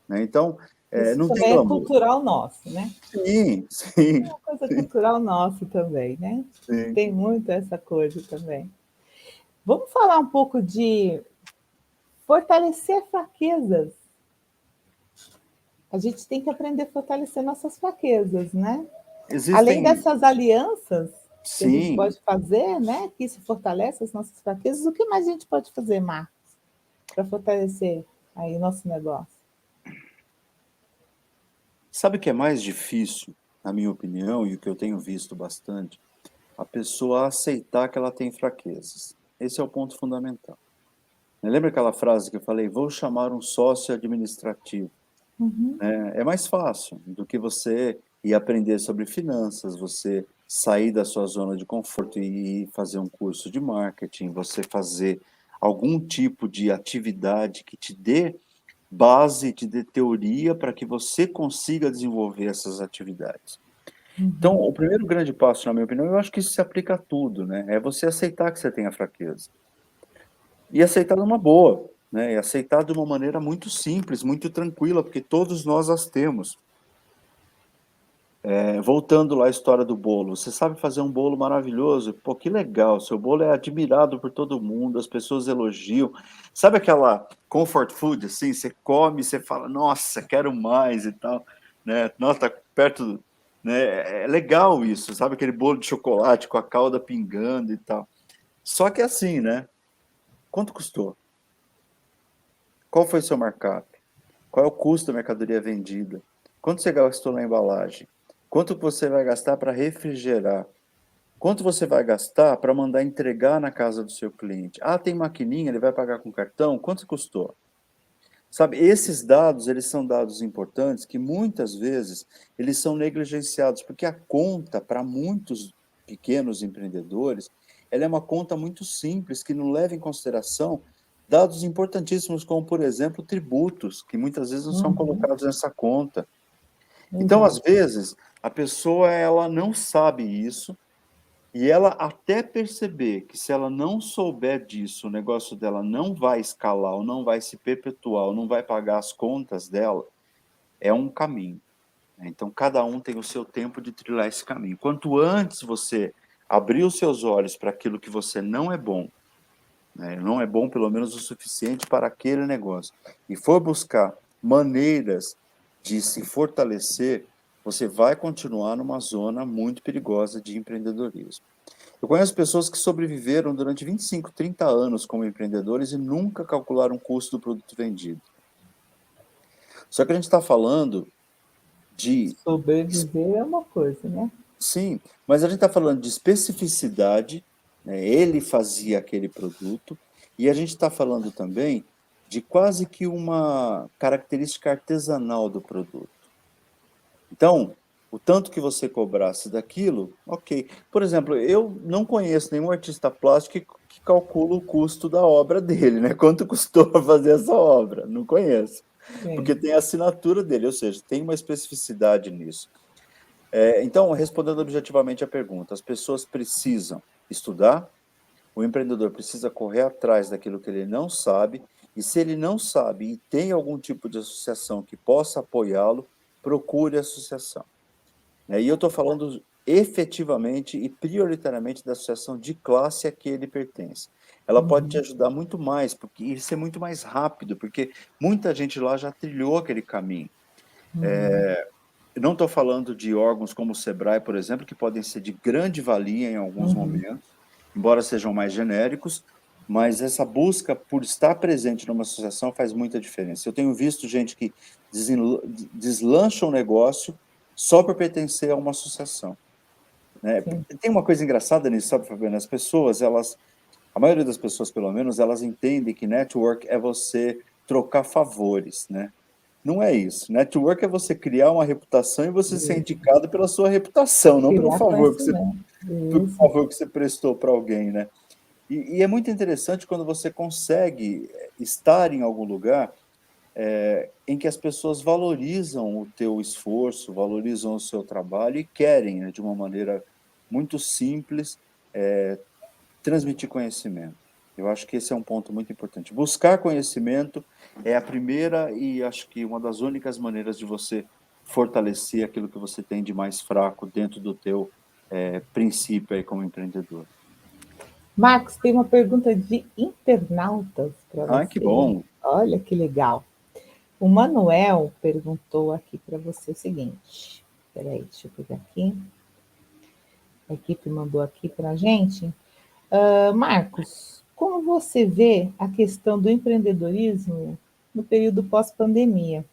Né? Então, Isso não tem também é glamour. cultural nosso, né? Sim, É sim, uma coisa cultural nossa também, né? sim. Tem muito essa coisa também. Vamos falar um pouco de fortalecer fraquezas. A gente tem que aprender a fortalecer nossas fraquezas, né? Além Existem, dessas alianças que a gente sim. pode fazer, né? Que isso fortalece as nossas fraquezas, o que mais a gente pode fazer, Marcos, para fortalecer aí o nosso negócio? Sabe o que é mais difícil, na minha opinião, e o que eu tenho visto bastante? A pessoa aceitar que ela tem fraquezas. Esse é o ponto fundamental. Lembra aquela frase que eu falei, vou chamar um sócio administrativo? Uhum, É mais fácil do que você ir aprender sobre finanças, você sair da sua zona de conforto e ir fazer um curso de marketing, você fazer algum tipo de atividade que te dê base, te dê teoria para que você consiga desenvolver essas atividades. Então, uhum. o primeiro grande passo, na minha opinião, eu acho que isso se aplica a tudo, né? É você aceitar que você tem a fraqueza. E aceitar numa boa, né? E aceitar de uma maneira muito simples, muito tranquila, porque todos nós as temos. Voltando lá à história do bolo, você sabe fazer um bolo maravilhoso? Pô, que legal, seu bolo é admirado por todo mundo, as pessoas elogiam. Sabe aquela comfort food, assim, você come, você fala, nossa, quero mais e tal, né? Nossa, tá perto, né? É legal isso, sabe aquele bolo de chocolate com a calda pingando e tal. Só que assim, né? Quanto custou? Qual foi seu markup? Qual é o custo da mercadoria vendida? Quanto você gastou na embalagem? Quanto você vai gastar para refrigerar? Quanto você vai gastar para mandar entregar na casa do seu cliente? Ah, tem maquininha, ele vai pagar com cartão? Quanto custou? Sabe, esses dados, eles são dados importantes que muitas vezes eles são negligenciados, porque a conta para muitos pequenos empreendedores, ela é uma conta muito simples que não leva em consideração dados importantíssimos como, por exemplo, tributos, que muitas vezes não são Uhum, colocados nessa conta. Então, às exato. vezes, a pessoa ela não sabe isso, e ela até perceber que se ela não souber disso, o negócio dela não vai escalar, ou não vai se perpetuar, ou não vai pagar as contas dela, é um caminho, né? Então, cada um tem o seu tempo de trilhar esse caminho. Quanto antes você abrir os seus olhos para aquilo que você não é bom, né? Não é bom pelo menos o suficiente para aquele negócio, e for buscar maneiras de se fortalecer, você vai continuar numa zona muito perigosa de empreendedorismo. Eu conheço pessoas que sobreviveram durante 25, 30 anos como empreendedores e nunca calcularam o custo do produto vendido. Só que a gente está falando de. Sobreviver é uma coisa, né? Sim, mas a gente está falando de especificidade, né? Ele fazia aquele produto, e a gente está falando também de quase que uma característica artesanal do produto. Então, o tanto que você cobrasse daquilo, ok. Por exemplo, eu não conheço nenhum artista plástico que calcula o custo da obra dele, né? Quanto custou fazer essa obra? Não conheço. Porque Sim. tem a assinatura dele, ou seja, tem uma especificidade nisso. Então, respondendo objetivamente a pergunta, as pessoas precisam estudar, o empreendedor precisa correr atrás daquilo que ele não sabe, e se ele não sabe e tem algum tipo de associação que possa apoiá-lo, procure associação. E eu estou falando efetivamente e prioritariamente da associação de classe a que ele pertence. Ela pode te ajudar muito mais, porque isso é muito mais rápido, porque muita gente lá já trilhou aquele caminho. Eu não estou falando de órgãos como o Sebrae, por exemplo, que podem ser de grande valia em alguns momentos, embora sejam mais genéricos, mas essa busca por estar presente numa associação faz muita diferença. Eu tenho visto gente que deslancha um negócio só por pertencer a uma associação. Né? Tem uma coisa engraçada nisso, sabe, Fabiana? As pessoas, a maioria das pessoas, pelo menos, elas entendem que network é você trocar favores, né? Não é isso. Network é você criar uma reputação e você ser indicado pela sua reputação, não pelo favor que você prestou para alguém, né? E é muito interessante quando você consegue estar em algum lugar em que as pessoas valorizam o teu esforço, valorizam o seu trabalho e querem, né, de uma maneira muito simples, transmitir conhecimento. Eu acho que esse é um ponto muito importante. Buscar conhecimento é a primeira e acho que uma das únicas maneiras de você fortalecer aquilo que você tem de mais fraco dentro do teu princípio aí como empreendedor. Marcos, tem uma pergunta de internautas para Ah, que você. bom. Olha que legal. O Manuel perguntou aqui para você o seguinte. Espera aí, deixa eu pegar aqui. A equipe mandou aqui para a gente. Marcos, como você vê a questão do empreendedorismo no período pós-pandemia?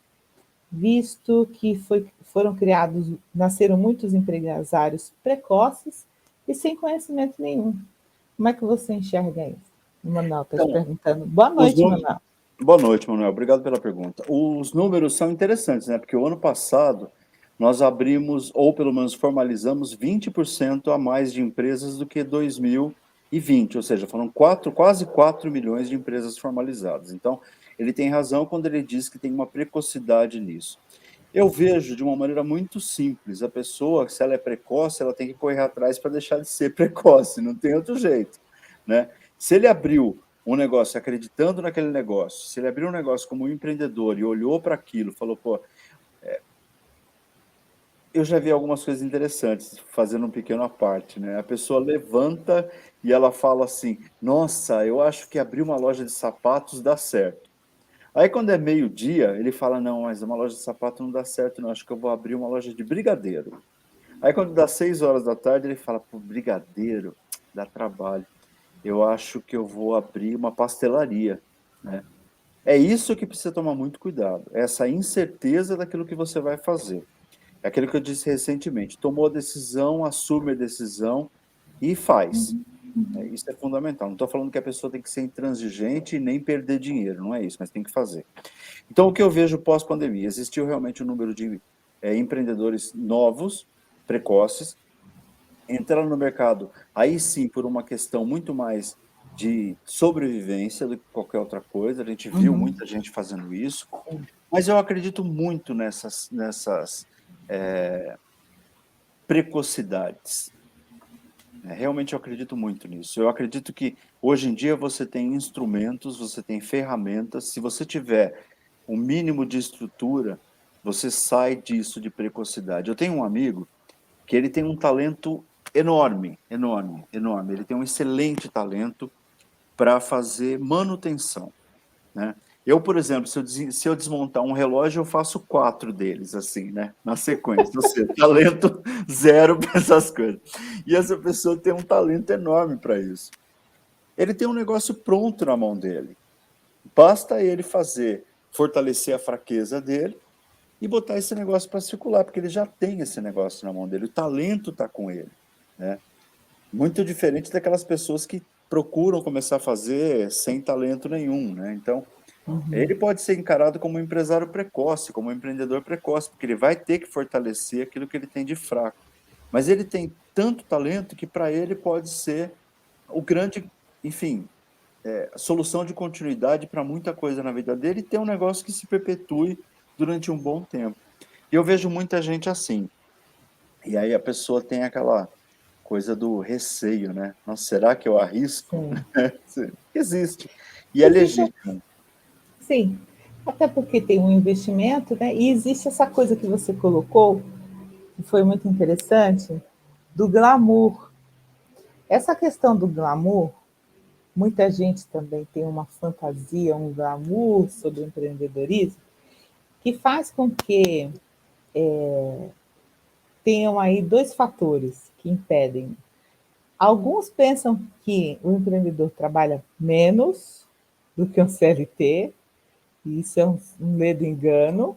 Visto que foram criados, nasceram muitos empresários precoces e sem conhecimento nenhum. Como é que você enxerga isso? O Manuel está te Então, perguntando. Boa noite, Manuel. Boa noite, Manuel. Obrigado pela pergunta. Os números são interessantes, né? Porque o ano passado nós abrimos, ou pelo menos formalizamos, 20% a mais de empresas do que 2020, ou seja, foram quase 4 milhões de empresas formalizadas. Então, ele tem razão quando ele diz que tem uma precocidade nisso. Eu vejo de uma maneira muito simples, a pessoa, se ela é precoce, ela tem que correr atrás para deixar de ser precoce, não tem outro jeito, né? Se ele abriu um negócio acreditando naquele negócio, se ele abriu um negócio como um empreendedor e olhou para aquilo, falou, pô, eu já vi algumas coisas interessantes, fazendo um pequeno à parte, né? A pessoa levanta e ela fala assim, nossa, eu acho que abrir uma loja de sapatos dá certo. Aí quando é meio-dia, ele fala, não, mas uma loja de sapato não dá certo, não, acho que eu vou abrir uma loja de brigadeiro. Aí quando dá 6 horas da tarde, ele fala, pô, brigadeiro, dá trabalho. Eu acho que eu vou abrir uma pastelaria, né? É isso que precisa tomar muito cuidado, essa incerteza daquilo que você vai fazer. É aquilo que eu disse recentemente, tomou a decisão, assume a decisão e faz. Isso é fundamental. Não estou falando que a pessoa tem que ser intransigente e nem perder dinheiro, não é isso, mas tem que fazer. Então, o que eu vejo pós-pandemia? Existiu realmente um número de empreendedores novos, precoces, entraram no mercado, aí sim, por uma questão muito mais de sobrevivência do que qualquer outra coisa. A gente viu muita gente fazendo isso, mas eu acredito muito nessas precocidades. Realmente eu acredito muito nisso. Eu acredito que hoje em dia você tem instrumentos, você tem ferramentas. Se você tiver um mínimo de estrutura, você sai disso de precocidade. Eu tenho um amigo que ele tem um talento enorme, enorme, enorme. Ele tem um excelente talento para fazer manutenção, né? Eu, por exemplo, se eu desmontar um relógio, eu faço 4 deles, assim, né? Na sequência. Ou seja, talento zero para essas coisas. E essa pessoa tem um talento enorme para isso. Ele tem um negócio pronto na mão dele. Basta ele fortalecer a fraqueza dele e botar esse negócio para circular, porque ele já tem esse negócio na mão dele. O talento está com ele, né? Muito diferente daquelas pessoas que procuram começar a fazer sem talento nenhum, né? Então, ele pode ser encarado como um empresário precoce, como um empreendedor precoce, porque ele vai ter que fortalecer aquilo que ele tem de fraco. Mas ele tem tanto talento que para ele pode ser o grande, enfim, a solução de continuidade para muita coisa na vida dele e ter um negócio que se perpetue durante um bom tempo. E eu vejo muita gente assim. E aí a pessoa tem aquela coisa do receio, né? Nossa, será que eu arrisco? Sim. Existe. E é Existe, legítimo. sim. Até porque tem um investimento, né? E existe essa coisa que você colocou, que foi muito interessante, do glamour. Essa questão do glamour, muita gente também tem uma fantasia, um glamour sobre o empreendedorismo, que faz com que tenham aí dois fatores que impedem. Alguns pensam que o empreendedor trabalha menos do que um CLT, e isso é um ledo engano,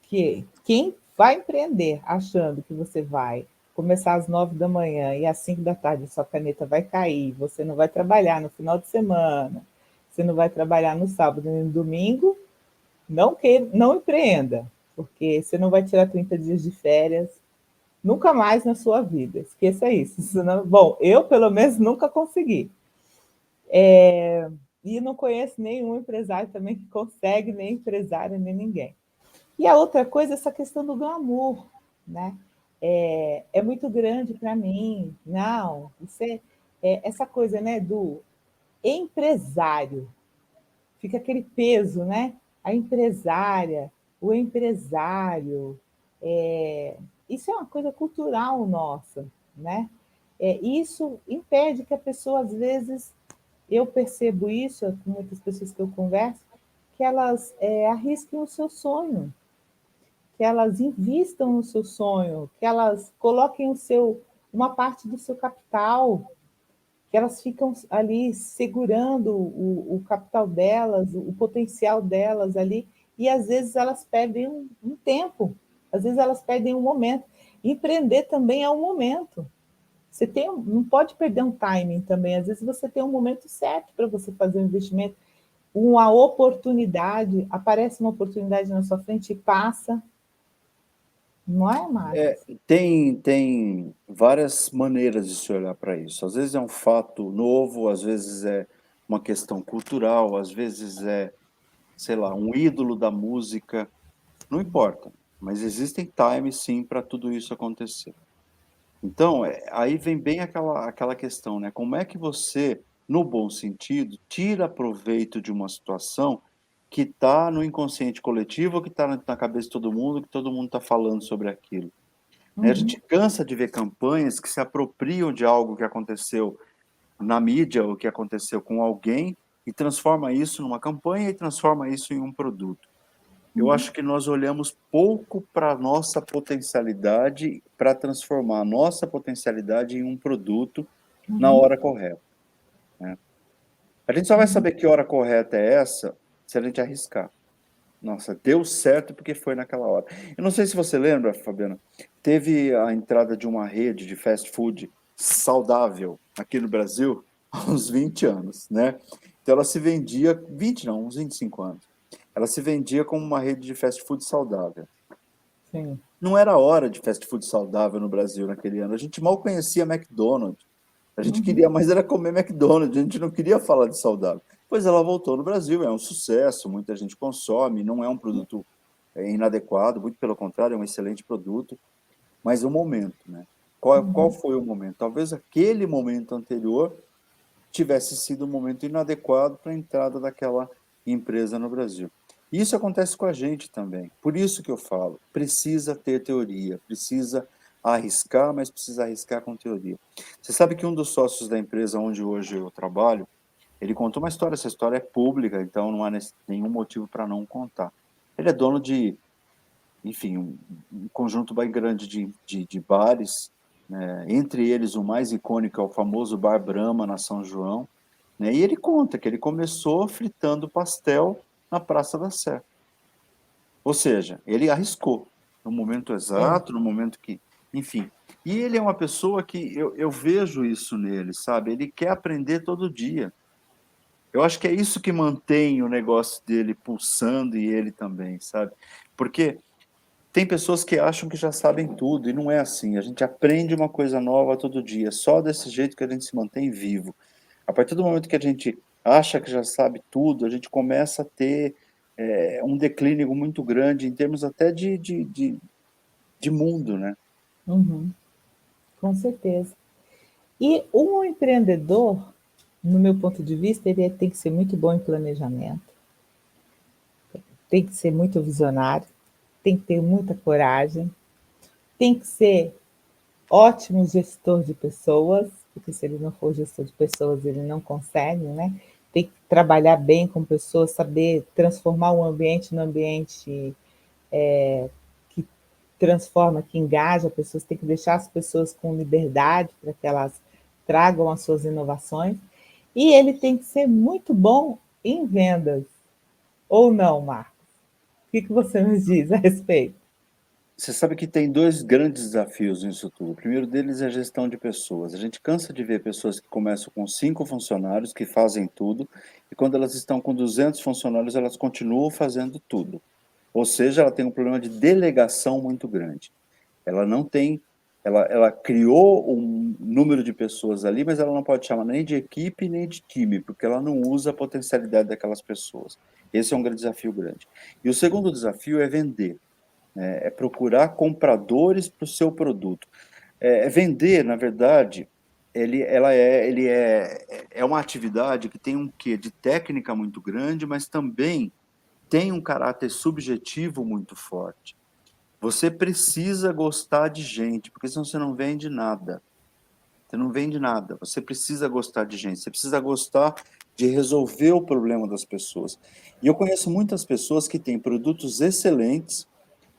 que quem vai empreender achando que você vai começar às 9 da manhã e às 5 da tarde sua caneta vai cair, você não vai trabalhar no final de semana, você não vai trabalhar no sábado e no domingo, não empreenda, porque você não vai tirar 30 dias de férias nunca mais na sua vida. Esqueça isso. Bom, eu pelo menos nunca consegui. E não conheço nenhum empresário também que consegue, nem empresário, nem ninguém. E a outra coisa, essa questão do glamour, né? É muito grande para mim. Não, essa coisa, né, do empresário. Fica aquele peso, né? A empresária, o empresário. Isso é uma coisa cultural nossa, né? Isso impede que a pessoa, às vezes, eu percebo isso com muitas pessoas que eu converso, que elas arrisquem o seu sonho, que elas invistam no seu sonho, que elas coloquem uma parte do seu capital, que elas ficam ali segurando o capital delas, o potencial delas ali, e às vezes elas perdem um tempo, às vezes elas perdem um momento. Empreender também é um momento. Não pode perder um timing também. Às vezes você tem um momento certo para você fazer um investimento, uma oportunidade, aparece uma oportunidade na sua frente e passa. Não é, Marcos? Tem várias maneiras de se olhar para isso. Às vezes é um fato novo, às vezes é uma questão cultural, às vezes é, sei lá, um ídolo da música. Não importa, mas existem times sim para tudo isso acontecer. Então, aí vem bem aquela questão, né? Como é que você, no bom sentido, tira proveito de uma situação que está no inconsciente coletivo, que está na cabeça de todo mundo, que todo mundo está falando sobre aquilo. Né? A Uhum, gente cansa de ver campanhas que se apropriam de algo que aconteceu na mídia ou que aconteceu com alguém e transforma isso numa campanha e transforma isso em um produto. Eu uhum, acho que nós olhamos pouco para a nossa potencialidade para transformar a nossa potencialidade em um produto na uhum, hora correta. Né? A gente só vai uhum, saber que hora correta é essa se a gente arriscar. Nossa, deu certo porque foi naquela hora. Eu não sei se você lembra, Fabiana, teve a entrada de uma rede de fast food saudável aqui no Brasil há uns 20 anos, né? Então ela se vendia, 20 não, uns 25 anos. Ela se vendia como uma rede de fast food saudável. sim. Não era hora de fast food saudável no Brasil naquele ano. A gente mal conhecia McDonald's. A gente Uhum, queria mais era comer McDonald's, a gente não queria falar de saudável. Pois ela voltou no Brasil, é um sucesso, muita gente consome, não é um produto inadequado, muito pelo contrário, é um excelente produto, mas o momento, né? Qual uhum, foi o momento? Talvez aquele momento anterior tivesse sido um momento inadequado para a entrada daquela empresa no Brasil. Isso acontece com a gente também. Por isso que eu falo, precisa ter teoria, precisa arriscar, mas precisa arriscar com teoria. Você sabe que um dos sócios da empresa onde hoje eu trabalho, ele contou uma história, essa história é pública, então não há nenhum motivo para não contar. Ele é dono de, enfim, um conjunto bem grande de bares, né? Entre eles o mais icônico é o famoso Bar Brahma, na São João, né? E ele conta que ele começou fritando pastel na Praça da Sé. Ou seja, ele arriscou no momento é. exato, no momento que, enfim. E ele é uma pessoa que eu vejo isso nele, sabe? Ele quer aprender todo dia. Eu acho que é isso que mantém o negócio dele pulsando e ele também, sabe? Porque tem pessoas que acham que já sabem tudo e não é assim. A gente aprende uma coisa nova todo dia. Só desse jeito que a gente se mantém vivo. A partir do momento que a gente acha que já sabe tudo, a gente começa a ter um declínio muito grande em termos até de mundo, né? Uhum, com certeza. E um empreendedor, no meu ponto de vista, ele tem que ser muito bom em planejamento, tem que ser muito visionário, tem que ter muita coragem, tem que ser ótimo gestor de pessoas, porque se ele não for gestor de pessoas, ele não consegue, né? Tem que trabalhar bem com pessoas, saber transformar o ambiente no ambiente que transforma, que engaja pessoas, tem que deixar as pessoas com liberdade para que elas tragam as suas inovações. E ele tem que ser muito bom em vendas, ou não, Marcos? O que você me diz a respeito? Você sabe que tem dois grandes desafios nisso tudo. O primeiro deles é a gestão de pessoas. A gente cansa de ver pessoas que começam com 5 funcionários, que fazem tudo, e quando elas estão com 200 funcionários, elas continuam fazendo tudo. Ou seja, ela tem um problema de delegação muito grande. Ela não tem, ela criou um número de pessoas ali, mas ela não pode chamar nem de equipe nem de time, porque ela não usa a potencialidade daquelas pessoas. Esse é um grande desafio grande. E o segundo desafio é vender, né? É procurar compradores para o seu produto. Vender, na verdade, é uma atividade que tem um quê de técnica muito grande, mas também tem um caráter subjetivo muito forte. Você precisa gostar de gente, porque senão você não vende nada. Você não vende nada. Você precisa gostar de gente. Você precisa gostar de resolver o problema das pessoas. E eu conheço muitas pessoas que têm produtos excelentes,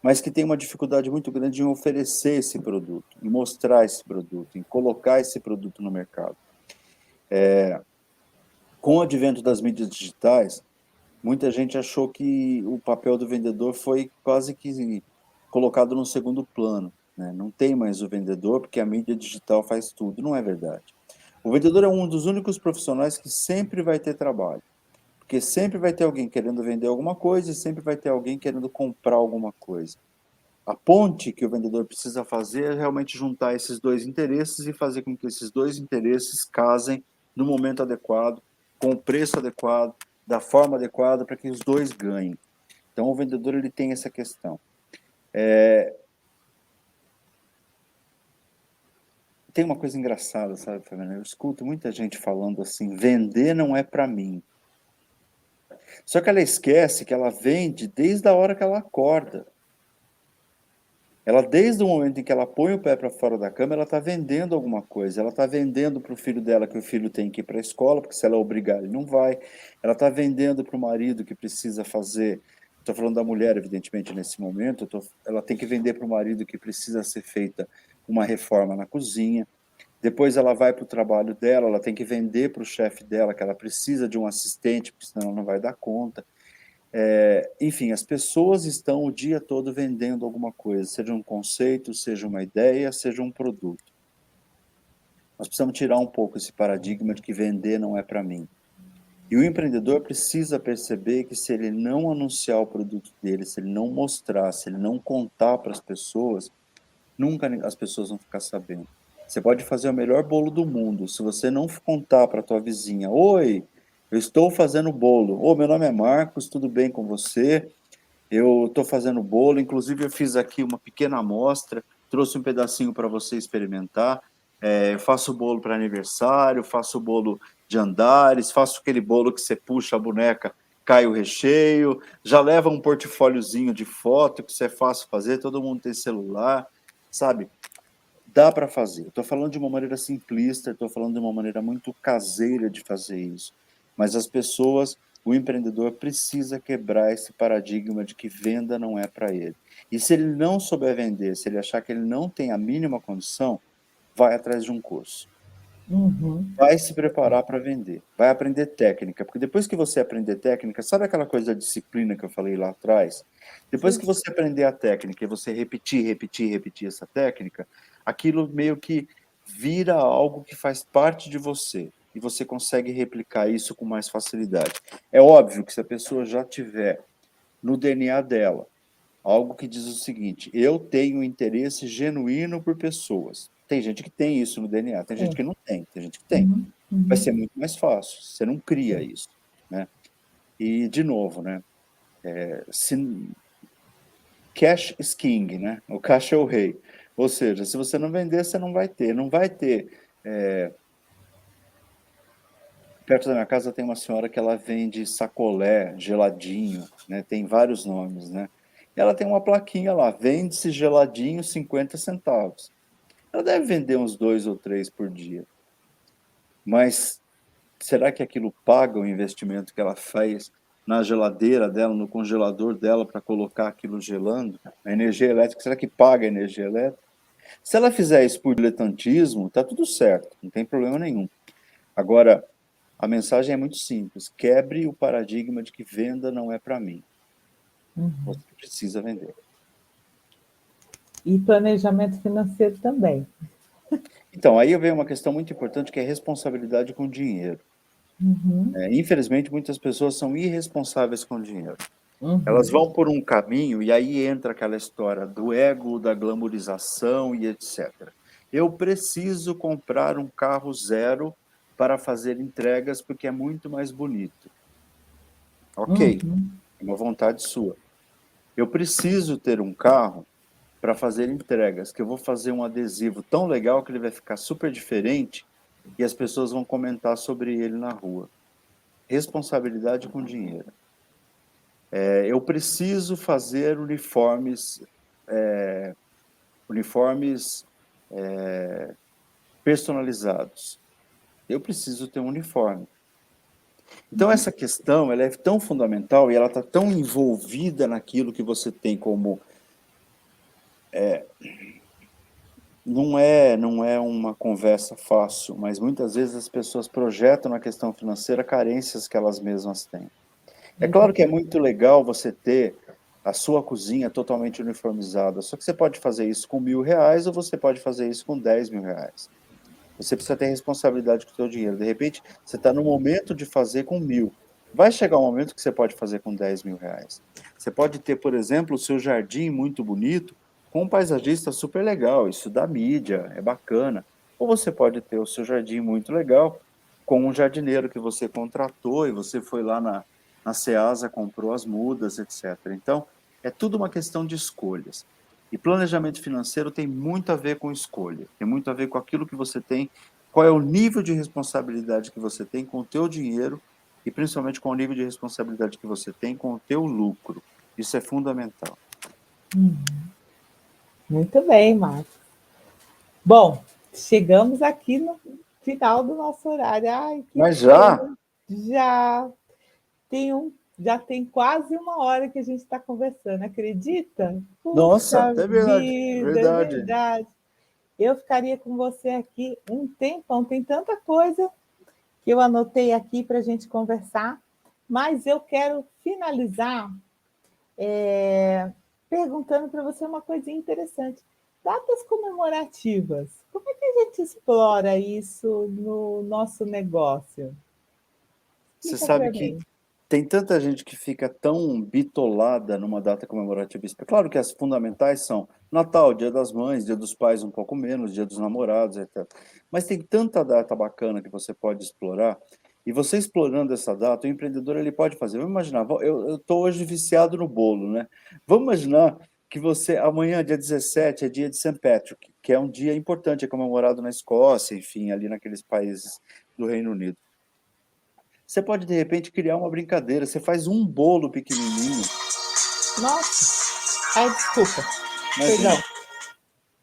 mas que têm uma dificuldade muito grande em oferecer esse produto, em mostrar esse produto, em colocar esse produto no mercado. Com o advento das mídias digitais, muita gente achou que o papel do vendedor foi quase que colocado no segundo plano, né? Não tem mais o vendedor porque a mídia digital faz tudo. Não é verdade. O vendedor é um dos únicos profissionais que sempre vai ter trabalho, porque sempre vai ter alguém querendo vender alguma coisa e sempre vai ter alguém querendo comprar alguma coisa. A ponte que o vendedor precisa fazer é realmente juntar esses dois interesses e fazer com que esses dois interesses casem no momento adequado, com o preço adequado, da forma adequada, para que os dois ganhem. Então, o vendedor ele tem essa questão. Tem uma coisa engraçada, sabe, Fabiana? Eu escuto muita gente falando assim: vender não é para mim. Só que ela esquece que ela vende desde a hora que ela acorda. Ela, desde o momento em que ela põe o pé para fora da cama, ela está vendendo alguma coisa. Ela está vendendo para o filho dela que o filho tem que ir para a escola, porque se ela obrigar, ele não vai. Ela está vendendo para o marido que precisa fazer. Estou falando da mulher, evidentemente, nesse momento. Ela tem que vender para o marido que precisa ser feita uma reforma na cozinha. Depois ela vai para o trabalho dela, ela tem que vender para o chefe dela que ela precisa de um assistente, porque senão ela não vai dar conta. Enfim, as pessoas estão o dia todo vendendo alguma coisa, seja um conceito, seja uma ideia, seja um produto. Nós precisamos tirar um pouco esse paradigma de que vender não é para mim. E o empreendedor precisa perceber que se ele não anunciar o produto dele, se ele não mostrar, se ele não contar para as pessoas, nunca as pessoas vão ficar sabendo. Você pode fazer o melhor bolo do mundo, se você não contar para a tua vizinha: oi, eu estou fazendo bolo. Ô, meu nome é Marcos, tudo bem com você? Eu estou fazendo bolo, inclusive eu fiz aqui uma pequena amostra, trouxe um pedacinho para você experimentar. Eu faço bolo para aniversário, faço bolo de andares, faço aquele bolo que você puxa a boneca, cai o recheio, já leva um portfóliozinho de foto que isso é fácil fazer, todo mundo tem celular, sabe? Dá para fazer. Estou falando de uma maneira simplista, estou falando de uma maneira muito caseira de fazer isso. Mas as pessoas, o empreendedor precisa quebrar esse paradigma de que venda não é para ele. E se ele não souber vender, se ele achar que ele não tem a mínima condição, vai atrás de um curso. Uhum. Vai se preparar para vender. Vai aprender técnica. Porque depois que você aprender técnica, sabe aquela coisa da disciplina que eu falei lá atrás? Depois Sim. que você aprender a técnica e você repetir essa técnica, aquilo meio que vira algo que faz parte de você. E você consegue replicar isso com mais facilidade. É óbvio que se a pessoa já tiver no DNA dela algo que diz o seguinte: eu tenho interesse genuíno por pessoas. Tem gente que tem isso no DNA, tem gente Sim. que não tem, tem gente que tem. Uhum. Vai Uhum. ser muito mais fácil, você não cria Sim. isso, né? E, de novo, né? Se, cash is king, né? O caixa é o rei. Ou seja, se você não vender, você não vai ter. Não vai ter Perto da minha casa tem uma senhora que ela vende sacolé, geladinho, né? Tem vários nomes, né? E ela tem uma plaquinha lá, vende-se geladinho 50 centavos. Ela deve vender uns 2 ou 3 por dia. Mas será que aquilo paga o investimento que ela faz na geladeira dela, no congelador dela, para colocar aquilo gelando? A energia elétrica, será que paga a energia elétrica? Se ela fizer isso por diletantismo, tá tudo certo, não tem problema nenhum. Agora, a mensagem é muito simples: quebre o paradigma de que venda não é para mim. Você precisa vender. E planejamento financeiro também. Então, aí vem uma questão muito importante que é responsabilidade com o dinheiro. Uhum, Infelizmente, muitas pessoas são irresponsáveis com o dinheiro. Elas uhum, vão por um caminho e aí entra aquela história do ego, da glamorização e etc. Eu preciso comprar um carro zero para fazer entregas porque é muito mais bonito. Ok, uhum. é uma vontade sua. Eu preciso ter um carro para fazer entregas, que eu vou fazer um adesivo tão legal que ele vai ficar super diferente e as pessoas vão comentar sobre ele na rua. Responsabilidade com dinheiro. Eu preciso fazer uniformes personalizados. Eu preciso ter um uniforme. Então essa questão, ela é tão fundamental e ela está tão envolvida naquilo que você tem como não é uma conversa fácil, mas muitas vezes as pessoas projetam na questão financeira carências que elas mesmas têm. É claro que é Exatamente. muito legal você ter a sua cozinha totalmente uniformizada, só que você pode fazer isso com R$ 1.000 ou você pode fazer isso com R$ 10.000. Você precisa ter responsabilidade com o seu dinheiro. De repente, você está no momento de fazer com 1.000. Vai chegar um momento que você pode fazer com R$ 10.000. Você pode ter, por exemplo, o seu jardim muito bonito, com um paisagista super legal, isso dá mídia, é bacana. Ou você pode ter o seu jardim muito legal, com um jardineiro que você contratou e você foi lá na Ceasa, comprou as mudas, etc. Então, é tudo uma questão de escolhas. E planejamento financeiro tem muito a ver com escolha, tem muito a ver com aquilo que você tem, qual é o nível de responsabilidade que você tem com o teu dinheiro e principalmente com o nível de responsabilidade que você tem com o teu lucro. Isso é fundamental. Muito bem, Márcio. Bom, chegamos aqui no final do nosso horário. Ai, que Mas já, pena. Já já tem quase uma hora que a gente está conversando, acredita? nossa, Puxa é verdade, vida, é verdade. verdade. Eu ficaria com você aqui um tempão, tem tanta coisa que eu anotei aqui para a gente conversar, mas eu quero finalizar perguntando para você uma coisinha interessante. Datas comemorativas, como é que a gente explora isso no nosso negócio? Você Explica sabe para que mim. tem tanta gente que fica tão bitolada numa data comemorativa. Claro que as fundamentais são Natal, Dia das Mães, Dia dos Pais um pouco menos, Dia dos Namorados, etc. Mas tem tanta data bacana que você pode explorar. E você explorando essa data, o empreendedor ele pode fazer. Vamos imaginar, eu estou hoje viciado no bolo, né? Vamos imaginar que você, amanhã, dia 17, é dia de St. Patrick, que é um dia importante, é comemorado na Escócia, enfim, ali naqueles países do Reino Unido. Você pode, de repente, criar uma brincadeira. Você faz um bolo pequenininho, Nossa, ai, desculpa, imagina. perdão.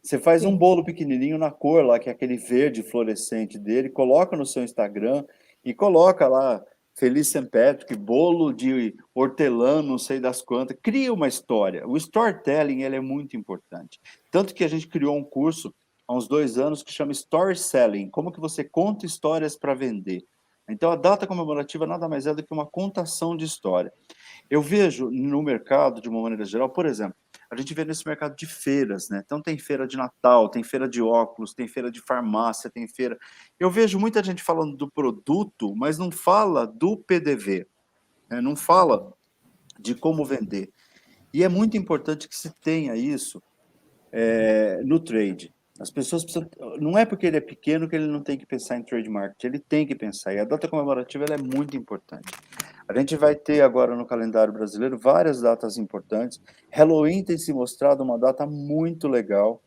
Você faz um Sim. bolo pequenininho na cor lá, que é aquele verde fluorescente dele, coloca no seu Instagram e coloca lá Feliz St. Patrick, bolo de hortelã, não sei das quantas. Cria uma história. O storytelling ele é muito importante. Tanto que a gente criou um curso há uns 2 anos que chama Story Selling, como que você conta histórias para vender. Então a data comemorativa nada mais é do que uma contação de história. Eu vejo no mercado, de uma maneira geral, por exemplo, a gente vê nesse mercado de feiras, né? Então tem feira de Natal, tem feira de óculos, tem feira de farmácia, tem feira. Eu vejo muita gente falando do produto, mas não fala do PDV, né? Não fala de como vender. E é muito importante que se tenha isso no trade. As pessoas precisam. Não é porque ele é pequeno que ele não tem que pensar em trade marketing, ele tem que pensar. E a data comemorativa ela é muito importante. A gente vai ter agora no calendário brasileiro várias datas importantes. Halloween tem se mostrado uma data muito legal,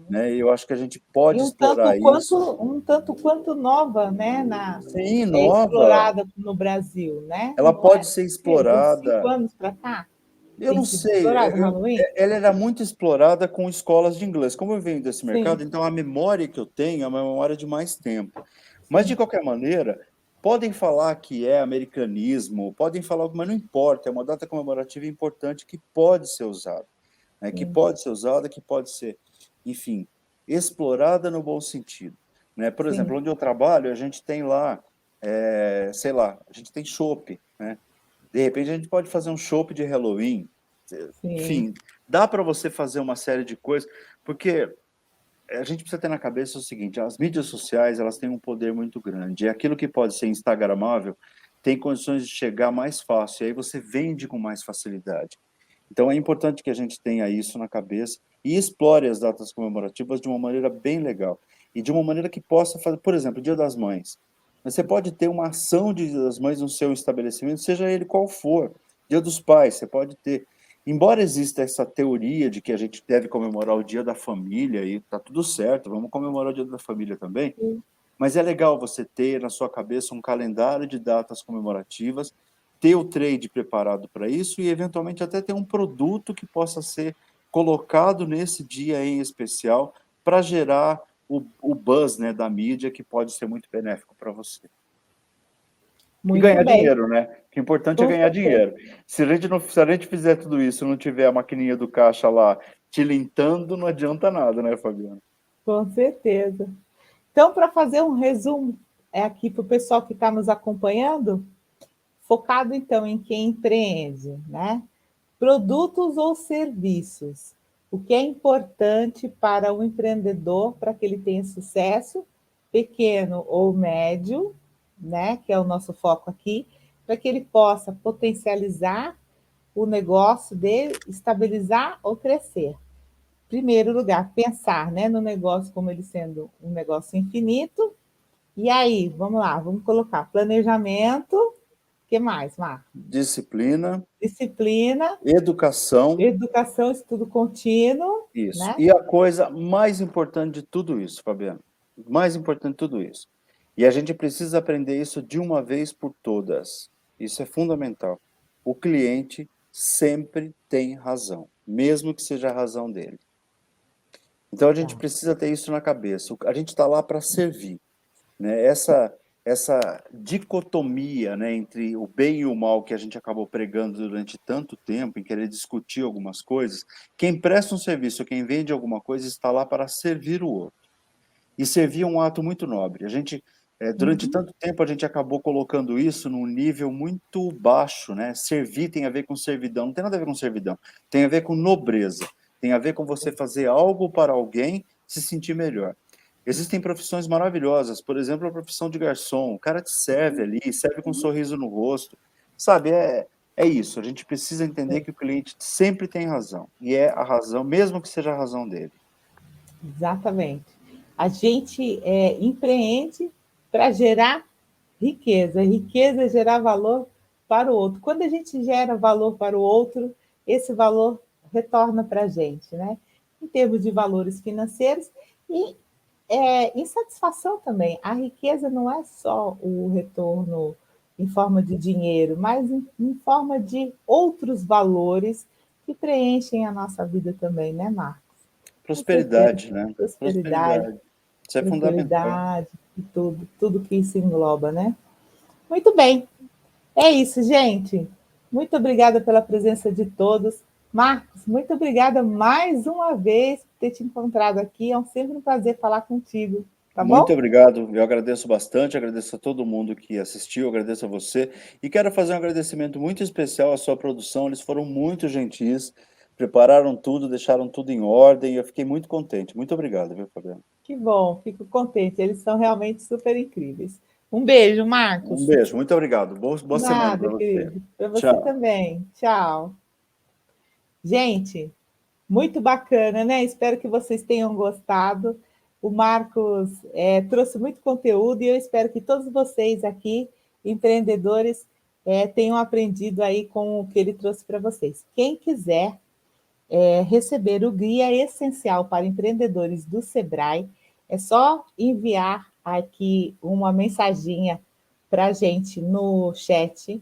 né? E eu acho que a gente E pode explorar isso. um tanto quanto nova, né, Sim, nova. explorada no Brasil, né? Ela Não pode é? ser De 5 explorada. anos para cá, Eu tem não sido sei, explorado o Halloween? ela era muito explorada com escolas de inglês. Como eu venho desse Sim, mercado, então a memória que eu tenho é uma memória de mais tempo. Mas, de sim, qualquer maneira, podem falar que é americanismo, podem falar, mas não importa, é uma data comemorativa importante que pode ser usada, né? Que sim, pode ser usada, que pode ser, enfim, explorada no bom sentido, né? Por sim, exemplo, onde eu trabalho, a gente tem lá, sei lá, a gente tem chopp, né? De repente a gente pode fazer um chopp de Halloween. sim, Enfim, dá para você fazer uma série de coisas, porque a gente precisa ter na cabeça o seguinte: as mídias sociais elas têm um poder muito grande. E aquilo que pode ser instagramável tem condições de chegar mais fácil. E aí você vende com mais facilidade. Então é importante que a gente tenha isso na cabeça e explore as datas comemorativas de uma maneira bem legal. E de uma maneira que possa fazer, por exemplo, Dia das Mães. Você pode ter uma ação de Dia das Mães no seu estabelecimento, seja ele qual for. Dia dos Pais, você pode ter. Embora exista essa teoria de que a gente deve comemorar o Dia da Família, e tá tudo certo, vamos comemorar o Dia da Família também, sim. mas é legal você ter na sua cabeça um calendário de datas comemorativas, ter o trade preparado para isso e, eventualmente, até ter um produto que possa ser colocado nesse dia em especial para gerar o buzz, né, da mídia, que pode ser muito benéfico para você. E Muito ganhar bem, dinheiro, né? O que é importante é com ganhar certeza, dinheiro. Se a gente fizer tudo isso e não tiver a maquininha do caixa lá tilintando, não adianta nada, né, Fabiano? com certeza. Então, para fazer um resumo aqui para o pessoal que está nos acompanhando, focado então em quem empreende, né? Produtos ou serviços? O que é importante para o empreendedor para que ele tenha sucesso, pequeno ou médio, né? Que é o nosso foco aqui, para que ele possa potencializar o negócio dele, estabilizar ou crescer. Primeiro lugar, pensar, né, no negócio como ele sendo um negócio infinito. E aí, vamos lá, vamos colocar planejamento. O que mais, Marco? Disciplina, Disciplina, educação. educação, estudo contínuo, Isso. né? E a coisa mais importante de tudo isso, Fabiano, mais importante de tudo isso, e a gente precisa aprender isso de uma vez por todas. Isso é fundamental. O cliente sempre tem razão, mesmo que seja a razão dele. Então a gente Tá. precisa ter isso na cabeça. A gente está lá para servir, né? Essa dicotomia, né, entre o bem e o mal que a gente acabou pregando durante tanto tempo, em querer discutir algumas coisas, quem presta um serviço, quem vende alguma coisa, está lá para servir o outro. E servir é um ato muito nobre. A gente, durante Uhum. tanto tempo, a gente acabou colocando isso num nível muito baixo, né? Servir tem a ver com servidão, não tem nada a ver com servidão, tem a ver com nobreza, tem a ver com você fazer algo para alguém se sentir melhor. Existem profissões maravilhosas, por exemplo, a profissão de garçom. O cara te serve ali, serve com um sorriso no rosto. Sabe, é isso. A gente precisa entender que o cliente sempre tem razão. E é a razão, mesmo que seja a razão dele. Exatamente. A gente empreende para gerar riqueza. Riqueza é gerar valor para o outro. Quando a gente gera valor para o outro, esse valor retorna para a gente, né? Em termos de valores financeiros e em satisfação também. A riqueza não é só o retorno em forma de dinheiro, mas em forma de outros valores que preenchem a nossa vida também, né, Marcos? Com certeza. Prosperidade, né? Prosperidade, Prosperidade. Isso é fundamental. tranquilidade e tudo que isso engloba, né? Muito bem. É isso, gente. Muito obrigada pela presença de todos. Marcos, muito obrigada mais uma vez por ter te encontrado aqui. É sempre um prazer falar contigo, tá Muito bom? obrigado. Eu agradeço bastante, agradeço a todo mundo que assistiu, agradeço a você. E quero fazer um agradecimento muito especial à sua produção. Eles foram muito gentis, prepararam tudo, deixaram tudo em ordem. E eu fiquei muito contente. Muito obrigado, viu, Fabiano? Que bom, fico contente. Eles são realmente super incríveis. Um beijo, Um Marcos. beijo, muito obrigado. Boa semana Nada, para você. querido. Para você Tchau. também. Tchau. Gente, muito bacana, né? Espero que vocês tenham gostado. O Marcos trouxe muito conteúdo e eu espero que todos vocês aqui, empreendedores, tenham aprendido aí com o que ele trouxe para vocês. Quem quiser receber o Guia Essencial para Empreendedores do Sebrae, é só enviar aqui uma mensaginha para a gente no chat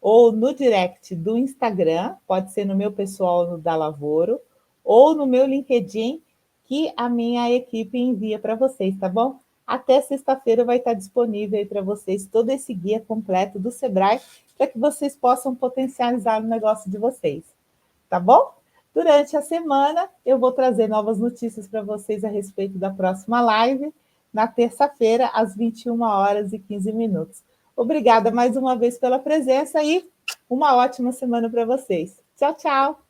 ou no direct do Instagram, pode ser no meu pessoal no da Lavoro, ou no meu LinkedIn, que a minha equipe envia para vocês, tá bom? Até sexta-feira vai estar disponível aí para vocês todo esse guia completo do Sebrae, para que vocês possam potencializar o negócio de vocês, tá bom? Durante a semana, eu vou trazer novas notícias para vocês a respeito da próxima live, na terça-feira, às 21h15. Obrigada mais uma vez pela presença e uma ótima semana para vocês. Tchau, tchau!